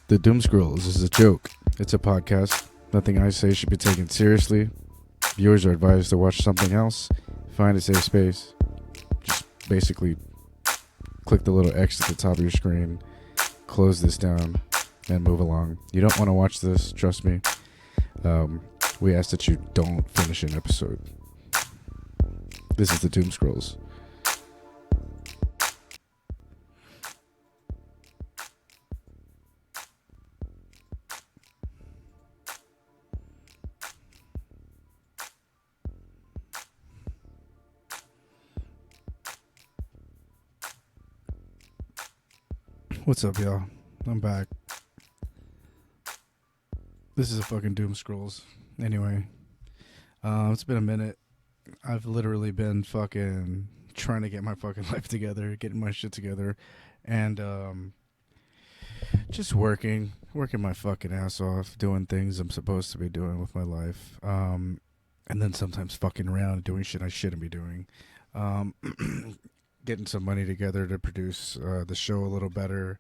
The Doom Scrolls is a joke. It's a podcast. Nothing I say should be taken seriously. Viewers are advised to watch something else. Find a safe space. Just basically click the little X at the top of your screen, close this down, and move along. You don't want to watch this, trust me. We ask that you don't finish an episode. This is the Doom Scrolls. What's up, y'all? I'm back. This is a fucking Doom Scrolls. Anyway, it's been a minute. I've literally been fucking trying to get my fucking life together, getting my shit together, and just working my fucking ass off, doing things I'm supposed to be doing with my life, and then sometimes fucking around doing shit I shouldn't be doing. Getting some money together to produce the show a little better,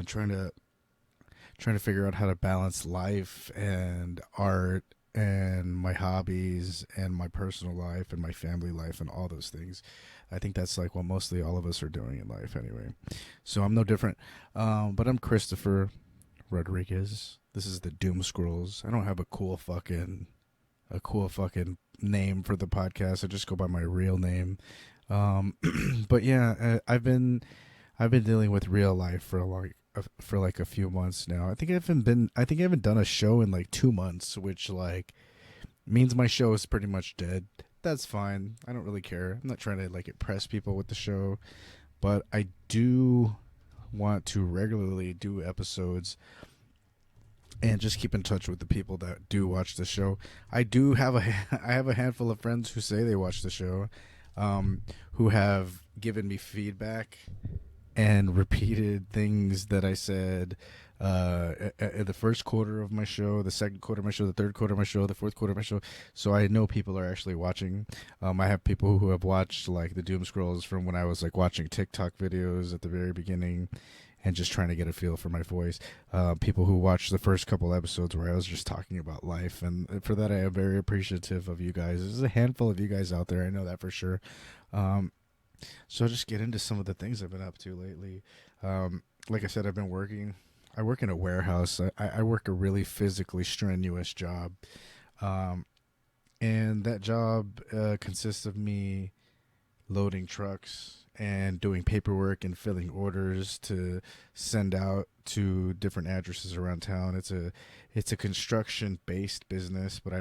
trying to figure out how to balance life and art and my hobbies and my personal life and my family life and all those things. I think that's like what mostly all of us are doing in life anyway. So I'm no different. But I'm Christopher Rodriguez. This is the Doom Scrolls. I don't have a cool fucking name for the podcast. I just go by my real name. But yeah, I've been dealing with real life for like a few months now. I think I haven't done a show in like 2 months, which like means my show is pretty much dead. That's fine. I don't really care. I'm not trying to like impress people with the show, but I do want to regularly do episodes and just keep in touch with the people that do watch the show. I have a handful of friends who say they watch the show, who have given me feedback and repeated things that I said at the first quarter of my show, the second quarter of my show, the third quarter of my show, the fourth quarter of my show. So I know people are actually watching. I have people who have watched like the Doom Scrolls from when I was like watching TikTok videos at the very beginning and just trying to get a feel for my voice. People who watched the first couple episodes where I was just talking about life. And for that, I am very appreciative of you guys. There's a handful of you guys out there. I know that for sure. So I'll just get into some of the things I've been up to lately. Like I said, I've been working. I work in a warehouse. I work a really physically strenuous job. And that job consists of me loading trucks and doing paperwork and filling orders to send out to different addresses around town. It's a construction based business, but I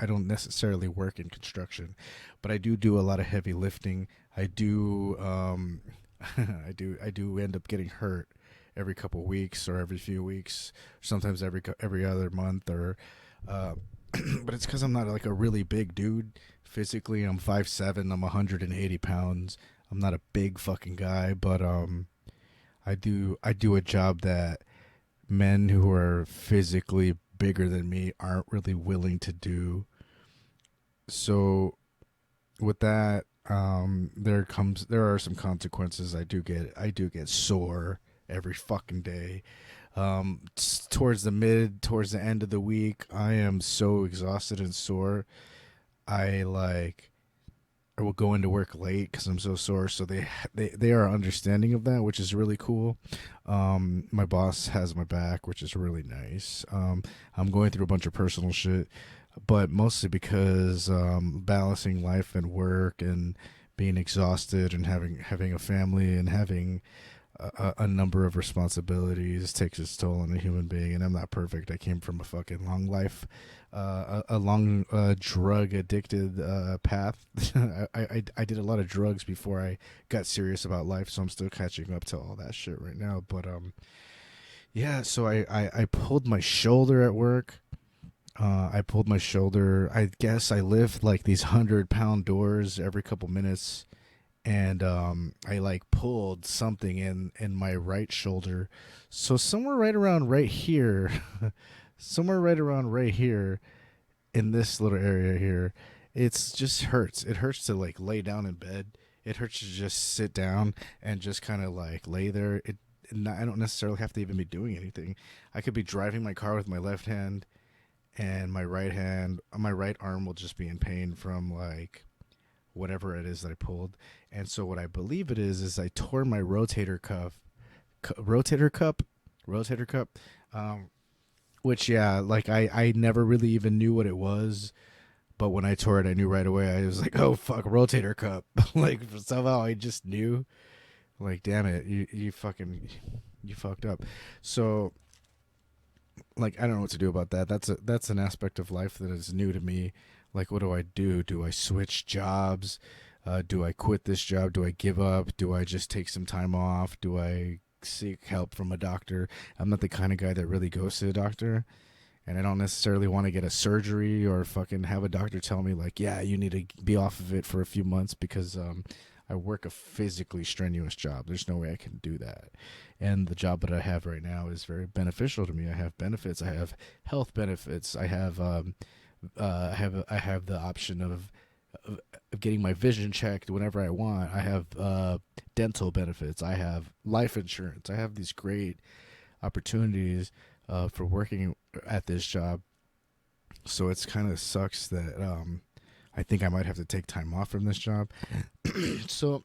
don't necessarily work in construction, but I do a lot of heavy lifting. I do I do end up getting hurt every couple weeks or every few weeks, sometimes every other month, or but it's because I'm not like a really big dude. Physically, I'm 5'7", I'm 180 pounds. I'm not a big fucking guy, but I do a job that men who are physically bigger than me aren't really willing to do. So with that, there are some consequences. I do get sore every fucking day. Towards the end of the week, I am so exhausted and sore. I will go into work late because I'm so sore. So they are understanding of that, which is really cool. My boss has my back, which is really nice. I'm going through a bunch of personal shit, but mostly because balancing life and work and being exhausted and having a family and having a number of responsibilities takes its toll on a human being. And I'm not perfect. I came from a fucking long life, a long drug addicted path. I did a lot of drugs before I got serious about life, so I'm still catching up to all that shit right now. But yeah, so I pulled my shoulder at work. I pulled my shoulder. I guess I lift like these 100-pound doors every couple minutes, and I like pulled something in my right shoulder. So somewhere right around right here, in this little area here, it's just hurts. It hurts to like lay down in bed. It hurts to just sit down and just kind of like lay there. I don't necessarily have to even be doing anything. I could be driving my car with my left hand, and my right arm will just be in pain from like whatever it is that I pulled. And so what I believe it is I tore my rotator cup, rotator cup. Um, which yeah, like I never really even knew what it was, but when I tore it, I knew right away. I was like, oh fuck, rotator cup. Like somehow I just knew. Like damn it, you fucked up. So like I don't know what to do about that. That's an aspect of life that is new to me. Like what do I do? Do I switch jobs? Do I quit this job? Do I give up? Do I just take some time off? Do I seek help from a doctor? I'm not the kind of guy that really goes to the doctor, and I don't necessarily want to get a surgery or fucking have a doctor tell me like, yeah, you need to be off of it for a few months because I work a physically strenuous job. There's no way I can do that. And the job that I have right now is very beneficial to me. I have benefits. I have health benefits. I have the option of getting my vision checked whenever I want. I have dental benefits. I have life insurance. I have these great opportunities for working at this job. So it's kind of sucks that I think I might have to take time off from this job. So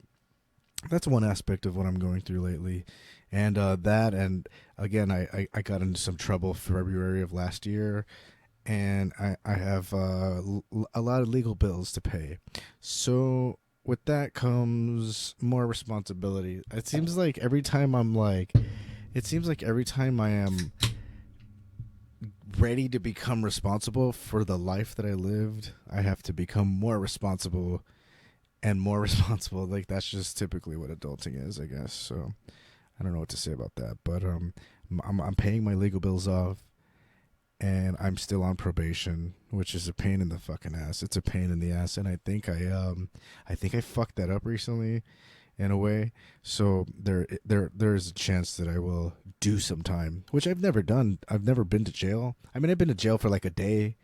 that's one aspect of what I'm going through lately. And and again, I got into some trouble February of last year, and I have a lot of legal bills to pay. So with that comes more responsibility. It seems like every time I am ready to become responsible for the life that I lived, I have to become more responsible and more responsible. Like that's just typically what adulting is, I guess. So I don't know what to say about that, but I'm paying my legal bills off, and I'm still on probation, which is a pain in the fucking ass. It's a pain in the ass, and I think I fucked that up recently, in a way. So there is a chance that I will do some time, which I've never done. I've never been to jail. I mean, I've been to jail for like a day.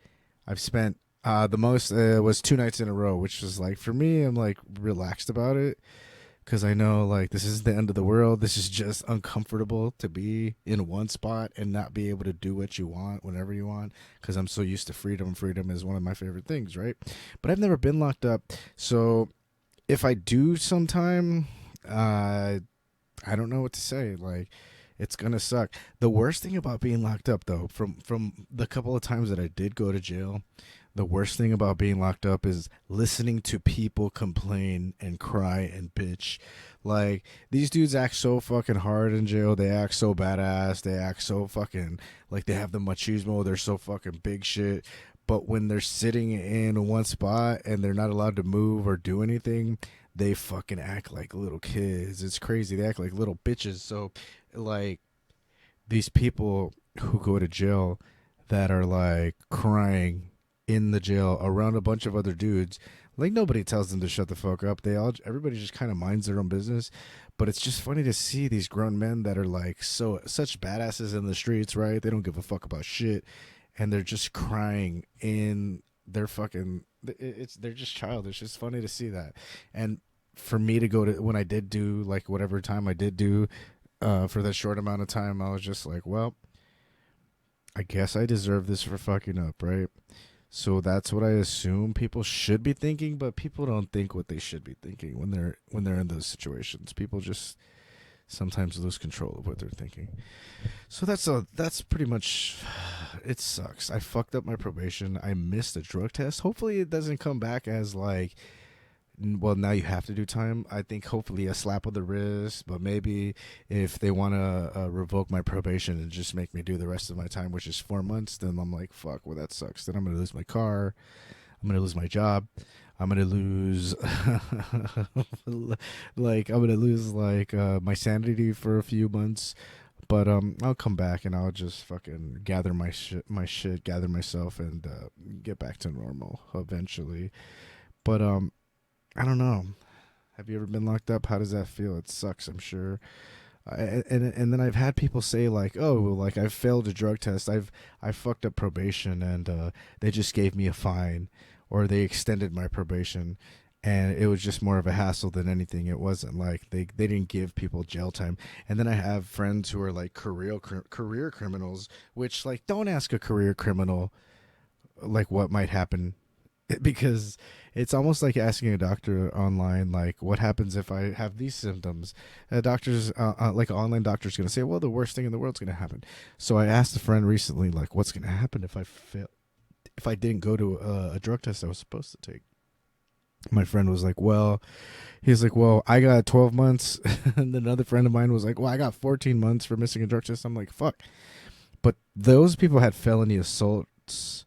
I've spent the most was 2 nights in a row, which was like for me, I'm like relaxed about it because I know like this is the end of the world. This is just uncomfortable to be in one spot and not be able to do what you want whenever you want because I'm so used to freedom. Freedom is one of my favorite things, right? But I've never been locked up, so if I do sometime, I don't know what to say. Like, it's gonna suck. The worst thing about being locked up, though, from the couple of times that I did go to jail, the worst thing about being locked up is listening to people complain and cry and bitch. Like, these dudes act so fucking hard in jail. They act so badass. They act so fucking like they have the machismo. They're so fucking big shit. But when they're sitting in one spot and they're not allowed to move or do anything, they fucking act like little kids. It's crazy. They act like little bitches. So, like, these people who go to jail that are like crying in the jail around a bunch of other dudes, like nobody tells them to shut the fuck up. Everybody just kind of minds their own business. But it's just funny to see these grown men that are like such badasses in the streets, right? They don't give a fuck about shit, and they're just crying in their fucking. They're just childish. It's funny to see that, and for me to go to when I did do like whatever time I did do, for that short amount of time, I was just like, well, I guess I deserve this for fucking up, right? So that's what I assume people should be thinking, but people don't think what they should be thinking when they're in those situations. People just sometimes lose control of what they're thinking. So that's pretty much it. Sucks. I fucked up my probation. I missed a drug test. Hopefully it doesn't come back as like, well, now you have to do time. I think hopefully a slap on the wrist, but maybe if they want to revoke my probation and just make me do the rest of my time, which is 4 months, then I'm like, fuck, well, that sucks. Then I'm going to lose my car. I'm going to lose my job. I'm going to lose, my sanity for a few months. But I'll come back and I'll just fucking gather my shit, gather myself, and get back to normal eventually. But I don't know. Have you ever been locked up? How does that feel? It sucks, I'm sure. And then I've had people say like, oh, like I failed a drug test. I fucked up probation, and they just gave me a fine, or they extended my probation. and it was just more of a hassle than anything. It wasn't like they didn't give people jail time. And then I have friends who are like career criminals, which like don't ask a career criminal like what might happen, because it's almost like asking a doctor online like what happens if I have these symptoms. A doctor's like an online doctor's going to say, well, the worst thing in the world's going to happen. So I asked a friend recently like what's going to happen if I fail, if I didn't go to a drug test I was supposed to take. My friend was like, well, he's like, well, I got 12 months. And then another friend of mine was like, well, I got 14 months for missing a drug test. I'm like, fuck. But those people had felony assaults,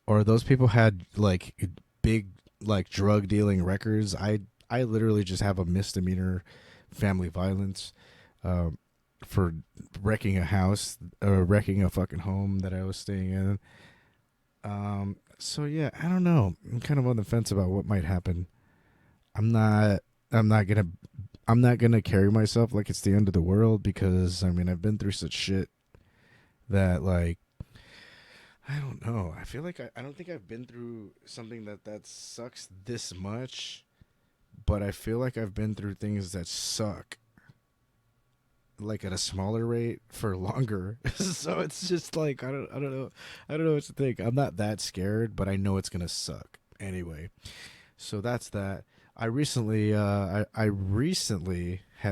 or those people had like big like drug dealing records. I literally just have a misdemeanor family violence um, for wrecking a house or wrecking a fucking home that I was staying in. So yeah, I don't know. I'm kind of on the fence about what might happen. I'm not. I'm not gonna. I'm not gonna carry myself like it's the end of the world, because I mean I've been through such shit that like I don't know. I feel like I don't think I've been through something that sucks this much, but I feel like I've been through things that suck like at a smaller rate for longer. So it's just like I don't know. I don't know what to think. I'm not that scared, but I know it's gonna suck anyway. So that's that. I recently had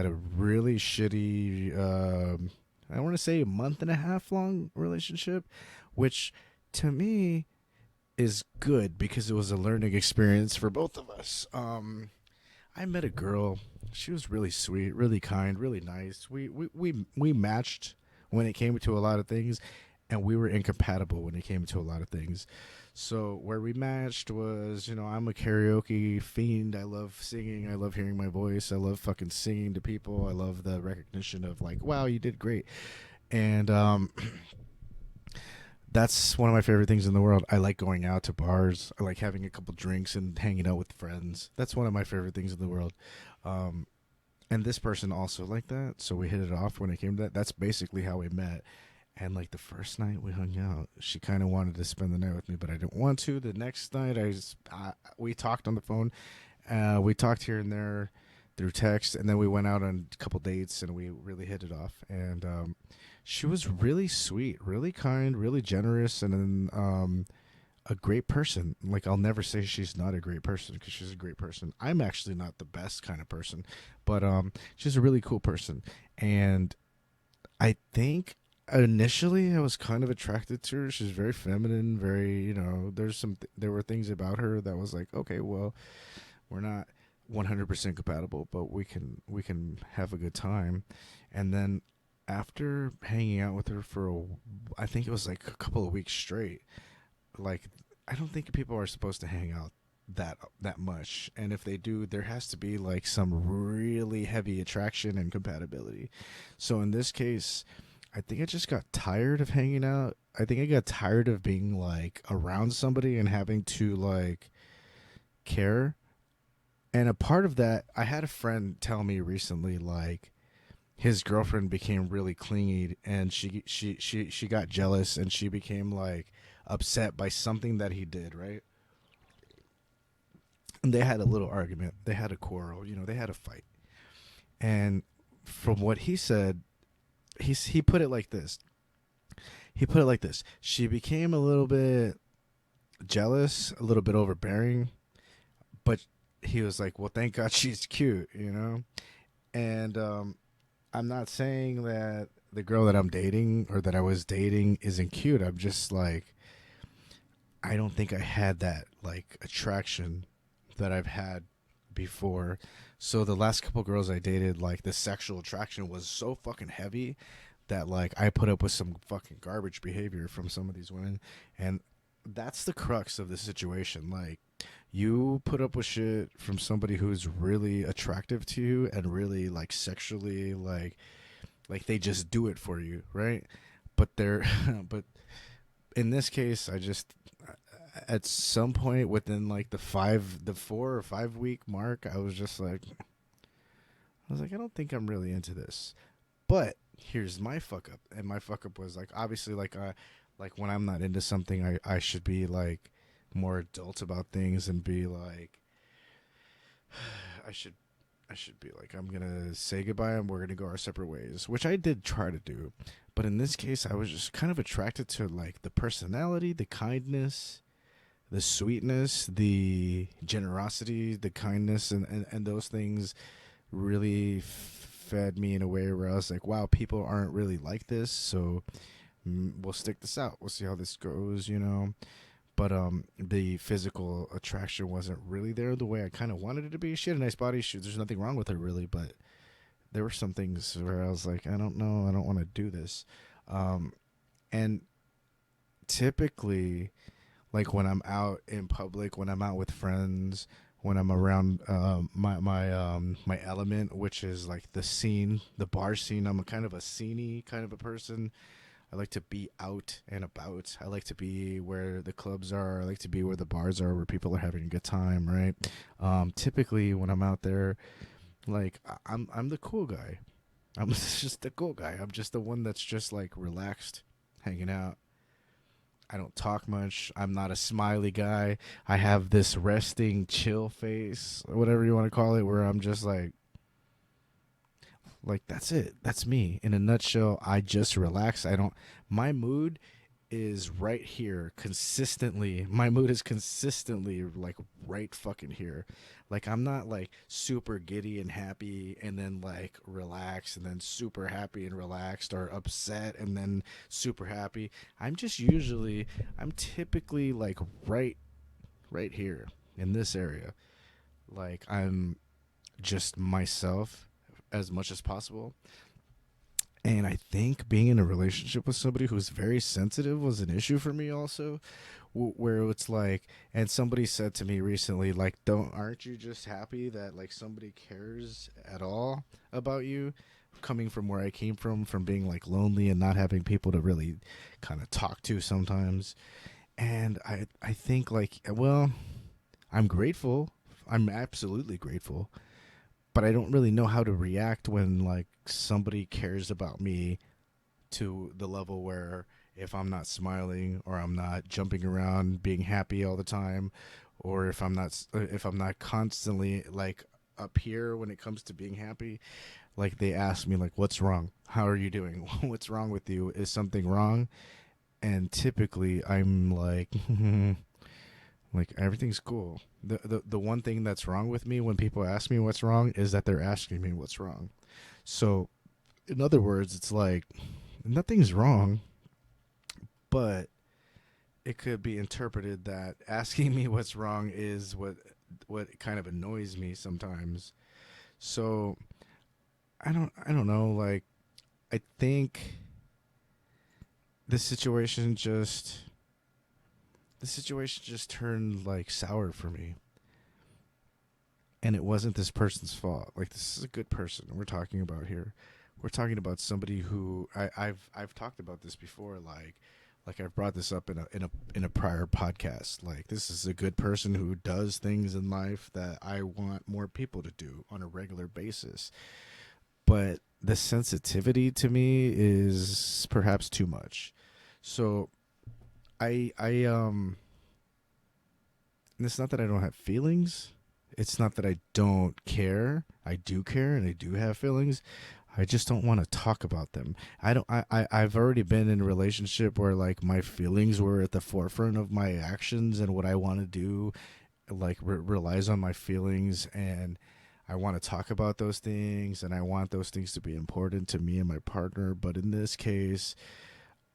a really shitty I want to say a month and a half long relationship, which to me is good because it was a learning experience for both of us. I met a girl. She was really sweet, really kind, really nice. We matched when it came to a lot of things, and we were incompatible when it came to a lot of things. So where we matched was, I'm a karaoke fiend. I love singing. I love hearing my voice. I love fucking singing to people. I love the recognition of like, wow, you did great. And that's one of my favorite things in the world. I like going out to bars. I like having a couple drinks and hanging out with friends. That's one of my favorite things in the world. Um, and this person also liked that, so we hit it off when it came to that. That's basically how we met. And like the first night we hung out, she kind of wanted to spend the night with me, but I didn't want to. The next night, we talked on the phone. We talked here and there through text, and then we went out on a couple dates, and we really hit it off. And she was really sweet, really kind, really generous, and then a great person. Like I'll never say she's not a great person, because she's a great person. I'm actually not the best kind of person, but she's a really cool person. And I think initially I was kind of attracted to her. She's very feminine, very, there were things about her that was like, okay, well, we're not 100% compatible, but we can have a good time. And then after hanging out with her for I think it was like a couple of weeks straight, like I don't think people are supposed to hang out that much, and if they do, there has to be like some really heavy attraction and compatibility. So in this case, I think I just got tired of hanging out. I think I got tired of being like around somebody and having to like care. And a part of that, I had a friend tell me recently like his girlfriend became really clingy, and she got jealous, and she became like upset by something that he did, right? And they had a little argument. They had a quarrel, they had a fight. And from what he said, he put it like this. He put it like this. She became a little bit jealous, a little bit overbearing, but he was like, "Well, thank God she's cute." And I'm not saying that the girl that I'm dating or that I was dating isn't cute. I'm just like, I don't think I had that like attraction that I've had before. So the last couple girls I dated, like the sexual attraction was so fucking heavy that like I put up with some fucking garbage behavior from some of these women. And that's the crux of the situation. Like, you put up with shit from somebody who's really attractive to you and really like sexually like they just do it for you, right? But they're but in this case, I just at some point within like the 4 or 5 week mark, I was like, I don't think I'm really into this. But here's my fuck up, and my fuck up was like obviously like when I'm not into something, I should be like more adult about things and be like I should I should be like, I'm gonna say goodbye and we're gonna go our separate ways, which I did try to do. But in this case, I was just kind of attracted to like the personality, the kindness, the sweetness, the generosity, the kindness, and those things really fed me in a way where I was like, wow, people aren't really like this. So we'll stick this out. We'll see how this goes, you know. But the physical attraction wasn't really there the way I kind of wanted it to be. She had a nice body. There's nothing wrong with her really, but there were some things where I was like, I don't know, I don't want to do this. And typically, like when I'm out in public, when I'm out with friends, when I'm around my element, which is like the scene, the bar scene. I'm a kind of a sceney kind of a person. I like to be out and about. I like to be where the clubs are. I like to be where the bars are, where people are having a good time, right? Typically, when I'm out there, like I'm the cool guy. I'm just the cool guy. I'm just the one that's just like relaxed, hanging out. I don't talk much. I'm not a smiley guy. I have this resting, chill face, whatever you want to call it, where I'm just like that's it. That's me in a nutshell. I just relax. I don't. My mood is right here consistently. My mood is consistently like right fucking here. Like I'm not like super giddy and happy and then like relaxed and then super happy and relaxed or upset and then super happy. I'm typically like right here in this area. Like I'm just myself as much as possible. And I think being in a relationship with somebody who's very sensitive was an issue for me also, where it's like, and somebody said to me recently, like, don't, aren't you just happy that like somebody cares at all about you? Coming from where I came from being like lonely and not having people to really kind of talk to sometimes. And I think like, well, I'm grateful. I'm absolutely grateful, but I don't really know how to react when like somebody cares about me to the level where if I'm not smiling or I'm not jumping around being happy all the time, or if I'm not constantly like up here when it comes to being happy, like they ask me like what's wrong? How are you doing? What's wrong with you? Is something wrong? And typically I'm like like everything's cool. The one thing that's wrong with me when people ask me what's wrong is that they're asking me what's wrong. So in other words, it's like nothing's wrong, but it could be interpreted that asking me what's wrong is what kind of annoys me sometimes. So I don't know, like I think the situation just the situation just turned like sour for me. And it wasn't this person's fault. Like this is a good person we're talking about here. We're talking about somebody who I've talked about this before. Like I've brought this up in a prior podcast. Like this is a good person who does things in life that I want more people to do on a regular basis. But the sensitivity to me is perhaps too much. So I and it's not that I don't have feelings. It's not that I don't care. I do care and I do have feelings. I just don't want to talk about them. I don't. I've already been in a relationship where like my feelings were at the forefront of my actions and what I want to do, like relies on my feelings, and I want to talk about those things and I want those things to be important to me and my partner. But in this case,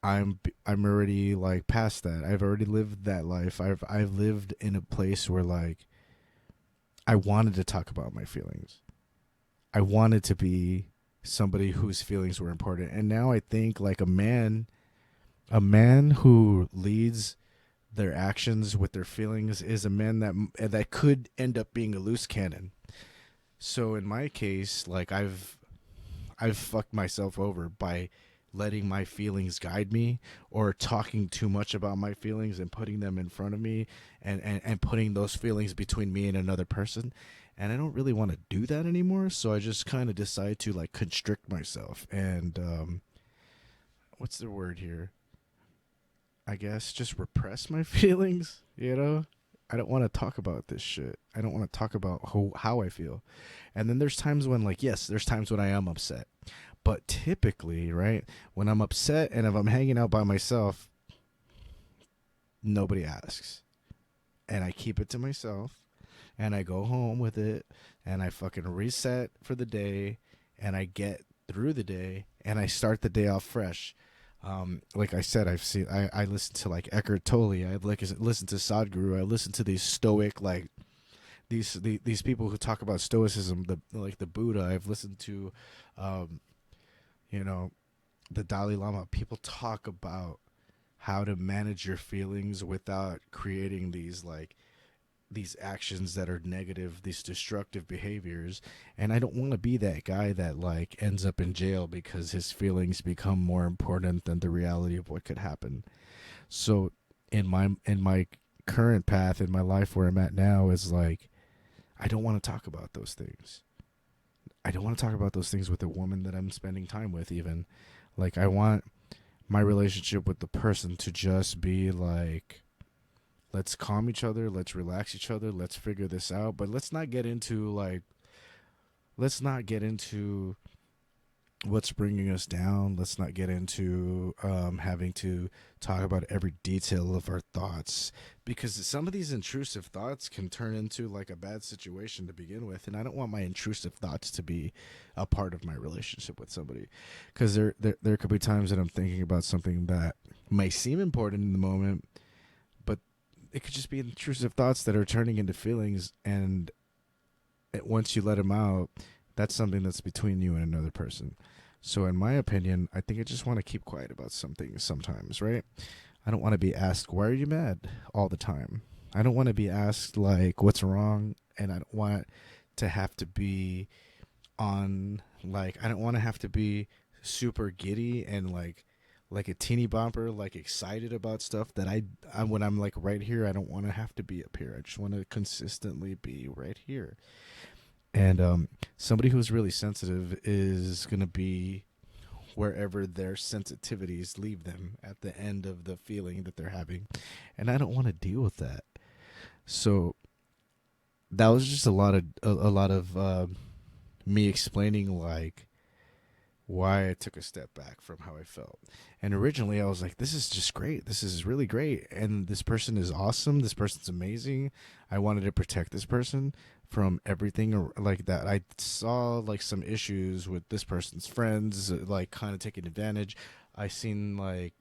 I'm already like past that. I've already lived that life. I've lived in a place where like I wanted to talk about my feelings. I wanted to be somebody whose feelings were important. And now I think like a man who leads their actions with their feelings is a man that could end up being a loose cannon. So in my case, like I've fucked myself over by letting my feelings guide me or talking too much about my feelings and putting them in front of me and putting those feelings between me and another person. And I don't really want to do that anymore. So I just kind of decide to like constrict myself and, what's the word here? I guess just repress my feelings, you know? I don't want to talk about this shit. I don't want to talk about how I feel. And then there's times when, like, yes, there's times when I am upset. But typically, right, when I'm upset and if I'm hanging out by myself, nobody asks. And I keep it to myself and I go home with it and I fucking reset for the day and I get through the day and I start the day off fresh. Like I said, I listen to like Eckhart Tolle. I like listen to Sadhguru. I listen to these stoic like these people who talk about stoicism, the Buddha. I've listened to, um, you know, the Dalai Lama. People talk about how to manage your feelings without creating these actions that are negative, these destructive behaviors. And I don't want to be that guy that like ends up in jail because his feelings become more important than the reality of what could happen. So in my current path in my life where I'm at now is like I don't want to talk about those things. I don't want to talk about those things with the woman that I'm spending time with even. Like I want my relationship with the person to just be like, let's calm each other, let's relax each other, let's figure this out, but let's not get into what's bringing us down. Let's not get into having to talk about every detail of our thoughts because some of these intrusive thoughts can turn into like a bad situation to begin with, and I don't want my intrusive thoughts to be a part of my relationship with somebody because there could be times that I'm thinking about something that may seem important in the moment, but it could just be intrusive thoughts that are turning into feelings, and once you let them out, that's something that's between you and another person. So, in my opinion, I think I just want to keep quiet about something sometimes, right? I don't want to be asked, why are you mad all the time? I don't want to be asked, like, what's wrong? And I don't want to have to be I don't want to have to be super giddy and like a teeny bopper, like excited about stuff that when I'm like right here, I don't want to have to be up here. I just want to consistently be right here. And somebody who's really sensitive is going to be wherever their sensitivities leave them at the end of the feeling that they're having. And I don't want to deal with that. So that was just a lot of me explaining like why I took a step back from how I felt. And originally I was like, this is just great. This is really great. And this person is awesome. This person's amazing. I wanted to protect this person from everything like that. I saw like some issues with this person's friends, like kind of taking advantage. I seen like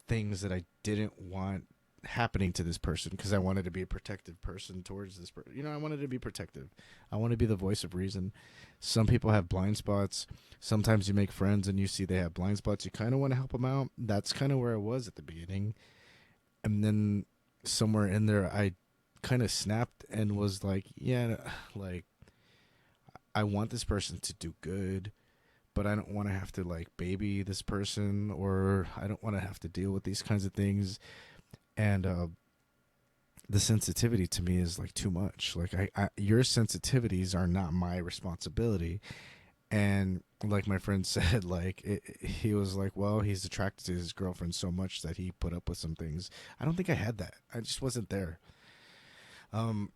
things that I didn't want happening to this person because I wanted to be a protective person towards this person. I wanted to be protective. I want to be the voice of reason. Some people have blind spots. Sometimes you make friends and you see they have blind spots. You kind of want to help them out. That's kind of where I was at the beginning. And then somewhere in there, I kind of snapped and was like, yeah, like, I want this person to do good, but I don't want to have to like baby this person, or I don't want to have to deal with these kinds of things. And the sensitivity to me is like too much. Like your sensitivities are not my responsibility. And like my friend said, like he was like, well, he's attracted to his girlfriend so much that he put up with some things. I don't think I had that. I just wasn't there. Um,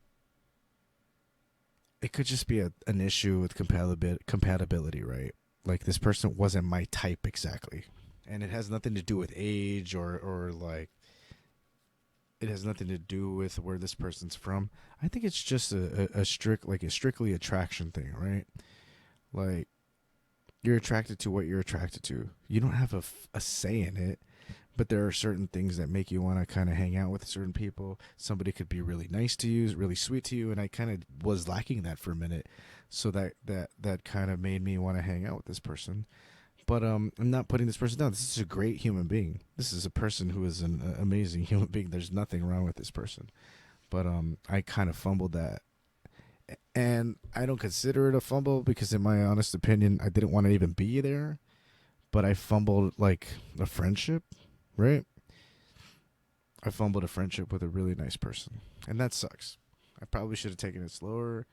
it could just be an issue with compatibility, right? Like this person wasn't my type exactly, and it has nothing to do with age or like it has nothing to do with where this person's from. I think it's just a strictly attraction thing, right? Like you're attracted to what you're attracted to. You don't have a say in it, but there are certain things that make you want to kind of hang out with certain people. Somebody could be really nice to you, really sweet to you, and I kind of was lacking that for a minute. So that kind of made me want to hang out with this person. But I'm not putting this person down. This is a great human being. This is a person who is an amazing human being. There's nothing wrong with this person. But I kind of fumbled that. And I don't consider it a fumble because in my honest opinion, I didn't want to even be there. But I fumbled like a friendship, right? I fumbled a friendship with a really nice person. And that sucks. I probably should have taken it slower.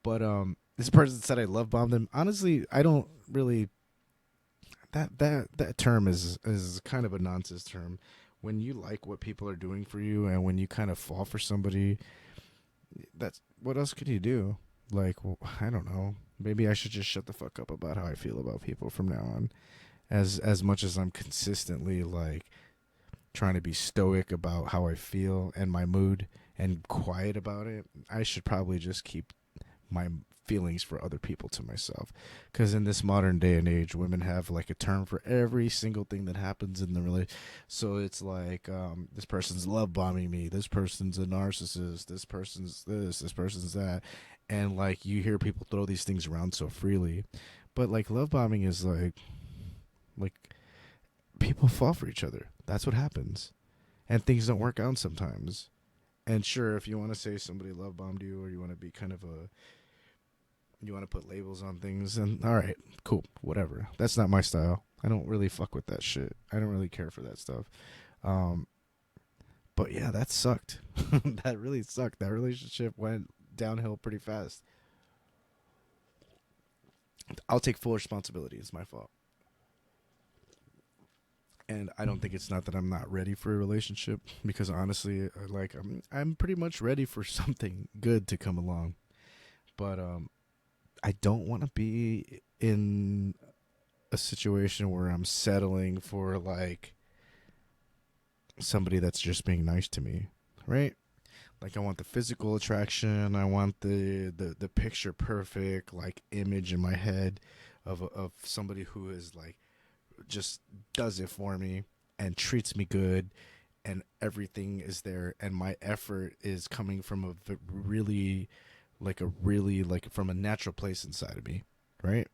But this person said I love bombed them. Honestly, I don't really that term is kind of a nonsense term. when you like what people are doing for you, and when you kind of fall for somebody, that's what else could you do? Like, well, I don't know. Maybe I should just shut the fuck up about how I feel about people from now on. As much as I'm consistently like trying to be stoic about how I feel and my mood and quiet about it, I should probably just keep my feelings for other people to myself. Because in this modern day and age, women have like a term for every single thing that happens in the relationship. So it's like, this person's love bombing me, this person's a narcissist, this person's this person's that. And like you hear people throw these things around so freely. But like love bombing is like people fall for each other. That's what happens. And things don't work out sometimes. And sure, if you want to say somebody love bombed you, or you want to be kind of a, you want to put labels on things, and all right, cool, whatever. That's not my style. I don't really fuck with that shit. I don't really care for that stuff. Um, but yeah, that sucked. That really sucked. That relationship went downhill pretty fast. I'll take full responsibility. It's my fault. And I don't think it's not that I'm not ready for a relationship, because honestly, like I'm pretty much ready for something good to come along. But I don't want to be in a situation where I'm settling for like somebody that's just being nice to me, right? Like I want the physical attraction, I want the picture perfect like image in my head of somebody who is like just does it for me and treats me good, and everything is there, and my effort is coming from really really like from a natural place inside of me, right?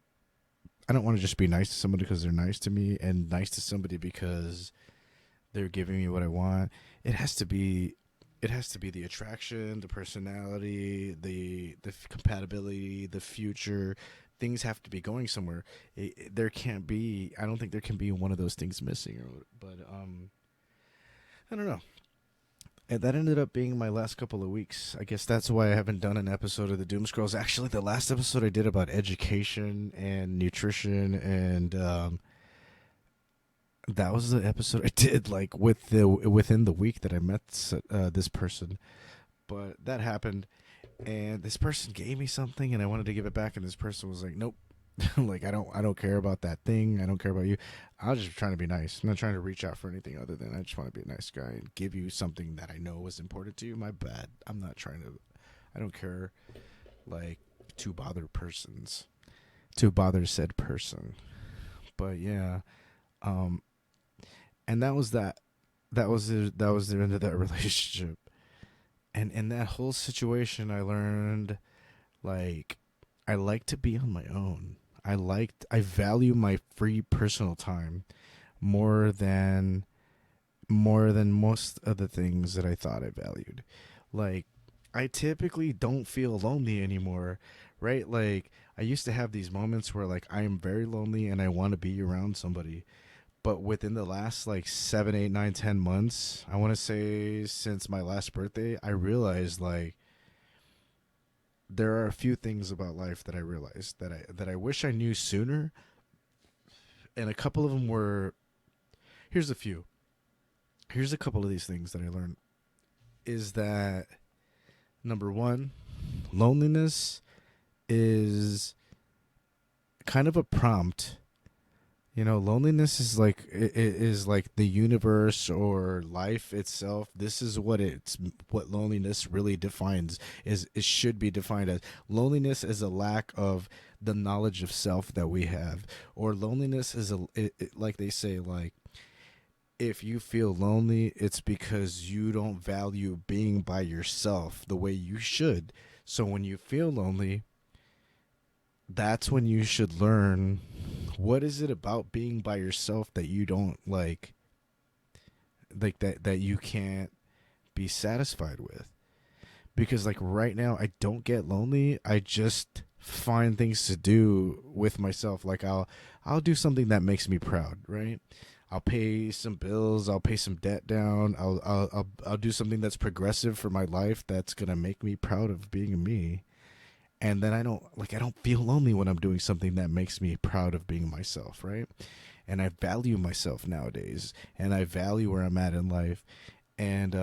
I don't want to just be nice to somebody because they're nice to me, and nice to somebody because they're giving me what I want. It has to be, it has to be the attraction, the personality, the compatibility, the future. Things have to be going somewhere. There can't be. I don't think there can be one of those things missing. But I don't know. And that ended up being my last couple of weeks. I guess that's why I haven't done an episode of the Doom Scrolls. Actually, the last episode I did about education and nutrition, and that was the episode I did like within the week that I met this person. But that happened, and this person gave me something, and I wanted to give it back, and this person was like, "Nope." Like I don't care about that thing. I don't care about you. I was just trying to be nice. I'm not trying to reach out for anything other than I just want to be a nice guy and give you something that I know was important to you. My bad. I'm not trying to. I don't care. Like to bother persons, to bother said person. But yeah, um, and that was that. That was the end of that relationship. And in that whole situation, I learned like I like to be on my own. I value my free personal time more than most of the things that I thought I valued. Like I typically don't feel lonely anymore, right? Like I used to have these moments where like I am very lonely and I want to be around somebody. But within the last like 7, 8, 9, 10 months, I want to say since my last birthday, I realized like there are a few things about life that I realized that I wish I knew sooner, and a couple of them were, here's a few. Here's a couple of these things that I learned is that number 1, loneliness is kind of a prompt. You know, loneliness is like is like the universe or life itself. This is what loneliness really defines, is it should be defined as. Loneliness is a lack of the knowledge of self that we have, or loneliness is like they say, like if you feel lonely, it's because you don't value being by yourself the way you should. So when you feel lonely, that's when you should learn what is it about being by yourself that you don't like that you can't be satisfied with. Because like right now I don't get lonely. I just find things to do with myself. Like I'll do something that makes me proud, right? I'll pay some bills, I'll pay some debt down. I'll do something that's progressive for my life that's going to make me proud of being me. and then I don't feel lonely when I'm doing something that makes me proud of being myself, right? And I value myself nowadays, and I value where I'm at in life, and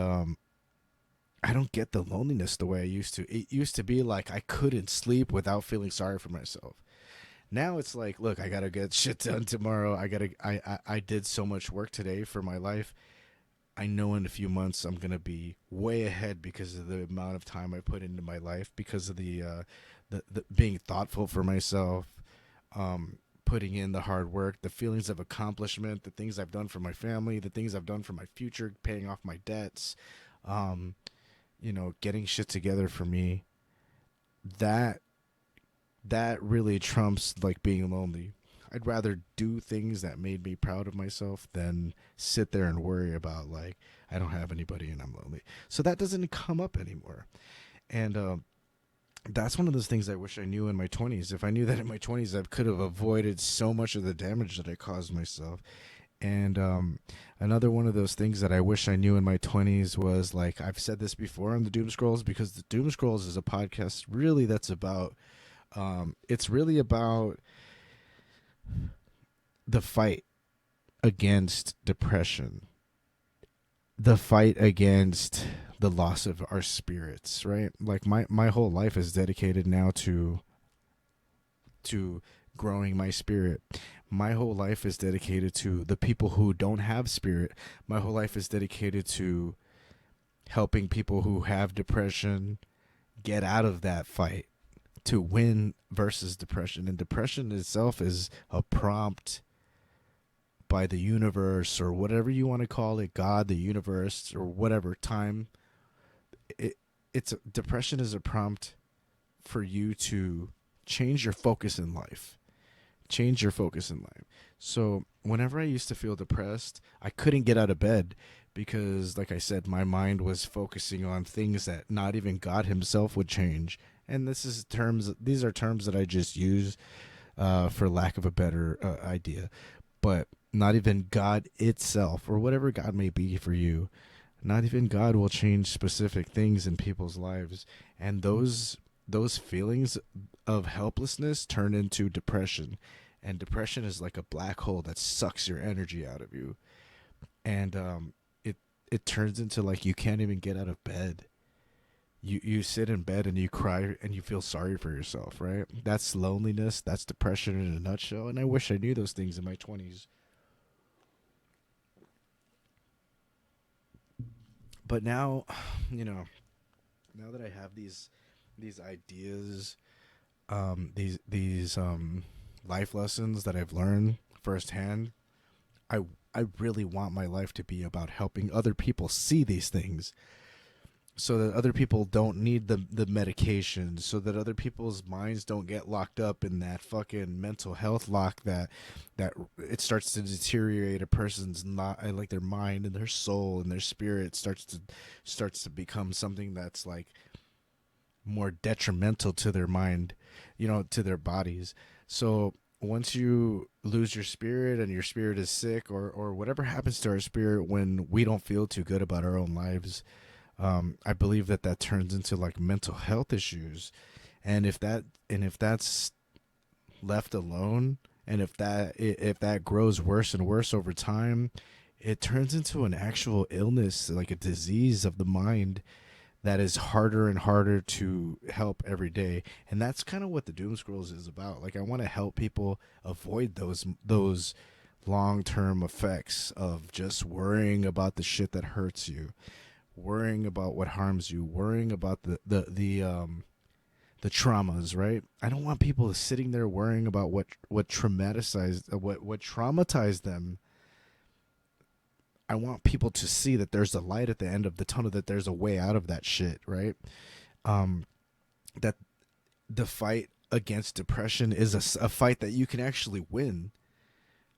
I don't get the loneliness the way I used to. It used to be like I couldn't sleep without feeling sorry for myself. Now it's like, look, I gotta get shit done tomorrow. I did so much work today for my life. I know in a few months I'm gonna be way ahead because of the amount of time I put into my life, because of the being thoughtful for myself, putting in the hard work, the feelings of accomplishment, the things I've done for my family, the things I've done for my future, paying off my debts, um, getting shit together for me. That that really trumps like being lonely. I'd rather do things that made me proud of myself than sit there and worry about like I don't have anybody and I'm lonely. So that doesn't come up anymore. And that's one of those things I wish I knew in my 20s. If I knew that in my 20s, I could have avoided so much of the damage that I caused myself. And another one of those things that I wish I knew in my 20s was like I've said this before on the Doom Scrolls, because the Doom Scrolls is a podcast really that's about it's really about the fight against depression, the fight against the loss of our spirits, right? Like my whole life is dedicated now to growing my spirit. My whole life is dedicated to the people who don't have spirit. My whole life is dedicated to helping people who have depression get out of that fight, to win versus depression. And depression itself is a prompt by the universe, or whatever you want to call it, God, the universe, or whatever time. It's depression is a prompt for you to change your focus in life. Change your focus in life. So whenever I used to feel depressed, I couldn't get out of bed because, like I said, my mind was focusing on things that not even God Himself would change. And these are terms that I just use for lack of a better idea. But not even God itself, or whatever God may be for you, not even God will change specific things in people's lives. And those feelings of helplessness turn into depression. And depression is like a black hole that sucks your energy out of you. And it turns into like you can't even get out of bed. You sit in bed and you cry and you feel sorry for yourself, right? That's loneliness, that's depression in a nutshell. And I wish I knew those things in my 20s. But now, now that I have these ideas, these life lessons that I've learned firsthand, I I really want my life to be about helping other people see these things, so that other people don't need the medication, so that other people's minds don't get locked up in that fucking mental health lock that it starts to deteriorate a person's, not like their mind and their soul and their spirit starts to become something that's like more detrimental to their mind, to their bodies. So once you lose your spirit and your spirit is sick, or whatever happens to our spirit when we don't feel too good about our own lives, I believe that turns into like mental health issues. And if that's left alone, and if that grows worse and worse over time, it turns into an actual illness, like a disease of the mind that is harder and harder to help every day. And that's kind of what the Doom Scrolls is about. Like, I want to help people avoid those long-term effects of just worrying about the shit that hurts you, worrying about what harms you, worrying about the traumas, right? I don't want people sitting there worrying about what traumatized what traumatized them. I want people to see that there's a light at the end of the tunnel, that there's a way out of that shit, right? Um, that the fight against depression is a fight that you can actually win.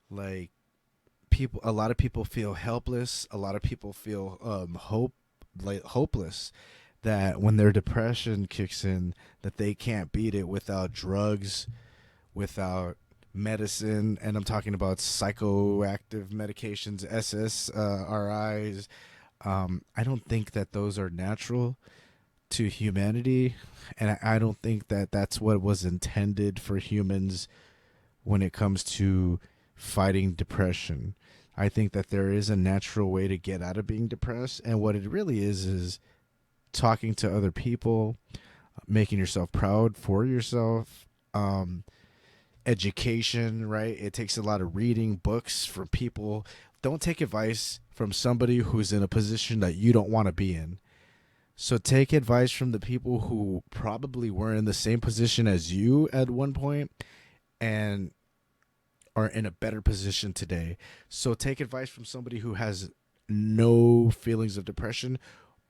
Like, a lot of people feel helpless. A lot of people feel hopeless. That when their depression kicks in, that they can't beat it without drugs, without medicine, and I'm talking about psychoactive medications, SSRIs. I don't think that those are natural to humanity, and I don't think that that's what was intended for humans when it comes to fighting depression. I think that there is a natural way to get out of being depressed, and what it really is talking to other people, making yourself proud for yourself, education, right? It takes a lot of reading books from people. Don't take advice from somebody who's in a position that you don't want to be in. So take advice from the people who probably were in the same position as you at one point and are in a better position today. So take advice from somebody who has no feelings of depression,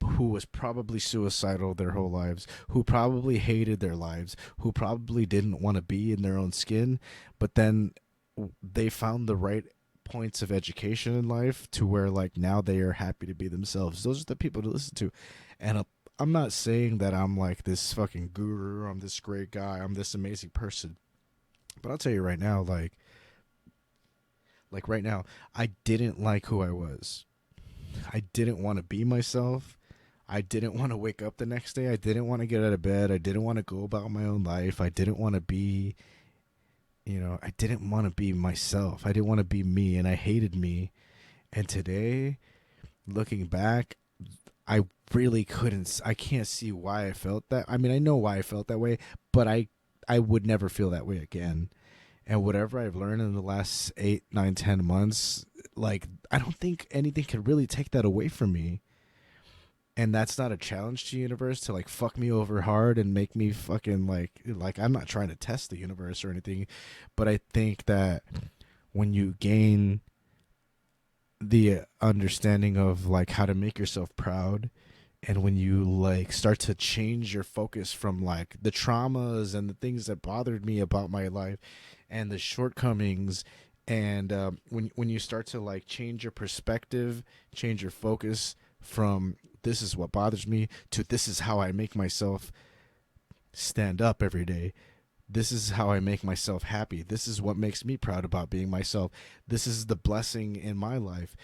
who was probably suicidal their whole lives, who probably hated their lives, who probably didn't want to be in their own skin, but then they found the right points of education in life to where like now they are happy to be themselves. Those are the people to listen to. And I'm not saying that I'm like this fucking guru, I'm this great guy, I'm this amazing person. But I'll tell you right now, like right now, I didn't like who I was. I didn't want to be myself. I didn't want to wake up the next day. I didn't want to get out of bed. I didn't want to go about my own life. I didn't want to be, I didn't want to be myself. I didn't want to be me, and I hated me. And today, looking back, I really couldn't. I can't see why I felt that. I mean, I know why I felt that way, but I would never feel that way again. And whatever I've learned in the last 8, 9, 10 months, like, I don't think anything can really take that away from me. And that's not a challenge to the universe to like fuck me over hard and make me fucking like I'm not trying to test the universe or anything, but I think that when you gain the understanding of like how to make yourself proud, and when you like start to change your focus from like the traumas and the things that bothered me about my life and the shortcomings, and when you start to like change your perspective, change your focus from this is what bothers me to this is how I make myself stand up every day. This is how I make myself happy. This is what makes me proud about being myself. This is the blessing in my life.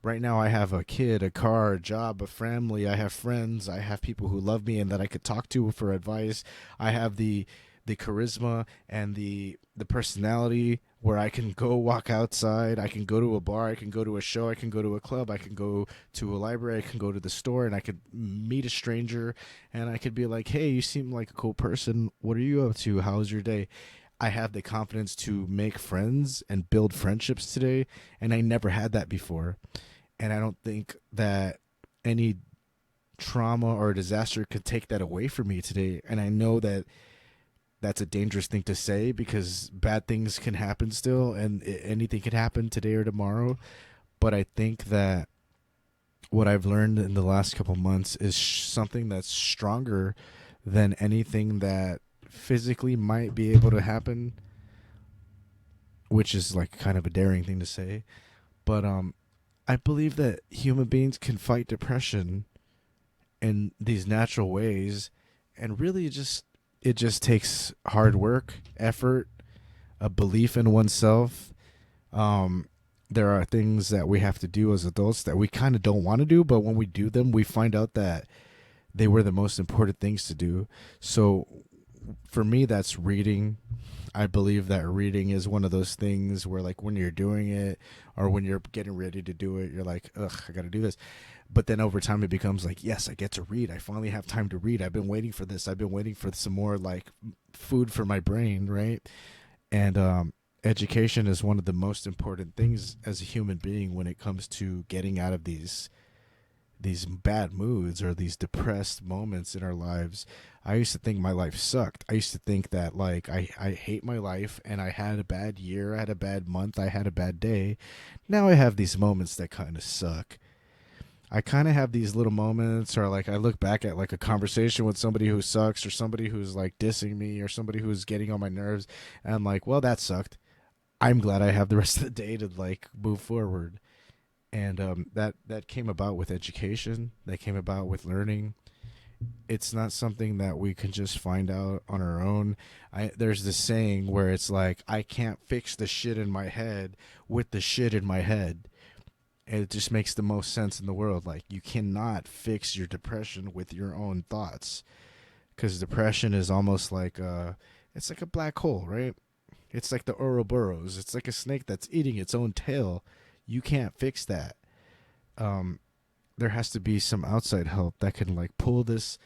Right now I have a kid, a car, a job, a family. I have friends. I have people who love me and that I could talk to for advice. I have the charisma and the personality where I can go walk outside, I can go to a bar, I can go to a show, I can go to a club, I can go to a library, I can go to the store, and I could meet a stranger and I could be like, hey, you seem like a cool person. What are you up to? How's your day? I have the confidence to make friends and build friendships today, and I never had that before. And I don't think that any trauma or disaster could take that away from me today. And I know that that's a dangerous thing to say because bad things can happen still, and anything can happen today or tomorrow. But I think that what I've learned in the last couple months is something that's stronger than anything that physically might be able to happen, which is like kind of a daring thing to say. But I believe that human beings can fight depression in these natural ways, and really it just takes hard work, effort, a belief in oneself. There are things that we have to do as adults that we kind of don't want to do, but when we do them, we find out that they were the most important things to do. So for me, that's reading. I believe that reading is one of those things where like when you're doing it or when you're getting ready to do it, you're like, ugh, I got to do this. But then over time it becomes like, yes, I get to read. I finally have time to read. I've been waiting for this. I've been waiting for some more like food for my brain, right? And education is one of the most important things as a human being when it comes to getting out of these bad moods or these depressed moments in our lives. I used to think my life sucked. I used to think that like I hate my life and I had a bad year, I had a bad month, I had a bad day. Now I have these moments that kind of suck. I kind of have these little moments, or like I look back at like a conversation with somebody who sucks or somebody who's like dissing me or somebody who's getting on my nerves, and I'm like, well, that sucked. I'm glad I have the rest of the day to like move forward. And that came about with education. That came about with learning. It's not something that we can just find out on our own. There's this saying where it's like, I can't fix the shit in my head with the shit in my head. And it just makes the most sense in the world. Like, you cannot fix your depression with your own thoughts, because depression is almost like it's like a black hole, right? It's like the Ouroboros. It's like a snake that's eating its own tail. You can't fix that. Um, there has to be some outside help that can like pull this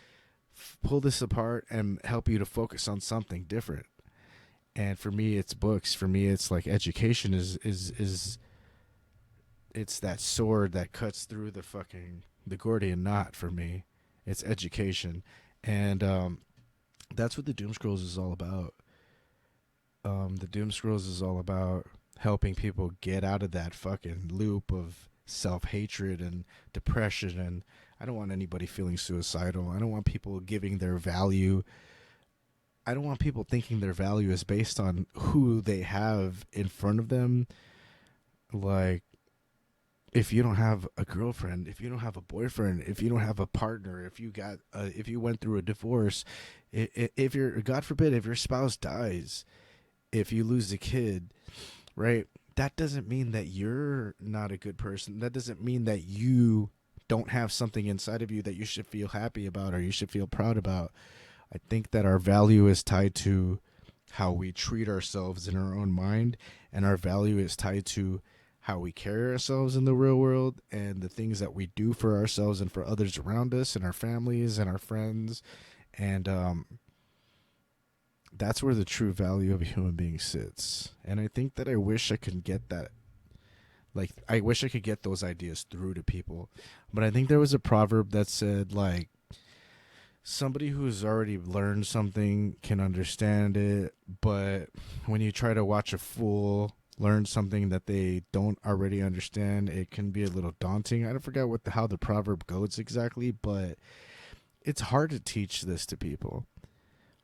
apart and help you to focus on something different. And for me, it's books. For me, it's like education is it's that sword that cuts through the Gordian knot for me. It's education, and that's what the Doom Scrolls is all about. The Doom Scrolls is all about helping people get out of that fucking loop of self hatred and depression. And I don't want anybody feeling suicidal. I don't want people giving their value. I don't want people thinking their value is based on who they have in front of them. Like, if you don't have a girlfriend, if you don't have a boyfriend, if you don't have a partner, if you went through a divorce, if you're, God forbid, if your spouse dies, if you lose a kid, right? That doesn't mean that you're not a good person. That doesn't mean that you don't have something inside of you that you should feel happy about or you should feel proud about. I think that our value is tied to how we treat ourselves in our own mind, and our value is tied to how we carry ourselves in the real world and the things that we do for ourselves and for others around us and our families and our friends. And that's where the true value of a human being sits. And I think that I wish I could get that. Like, I wish I could get those ideas through to people. But I think there was a proverb that said, like, somebody who's already learned something can understand it, but when you try to watch a fool learn something that they don't already understand, it can be a little daunting. I don't forget how the proverb goes exactly, but it's hard to teach this to people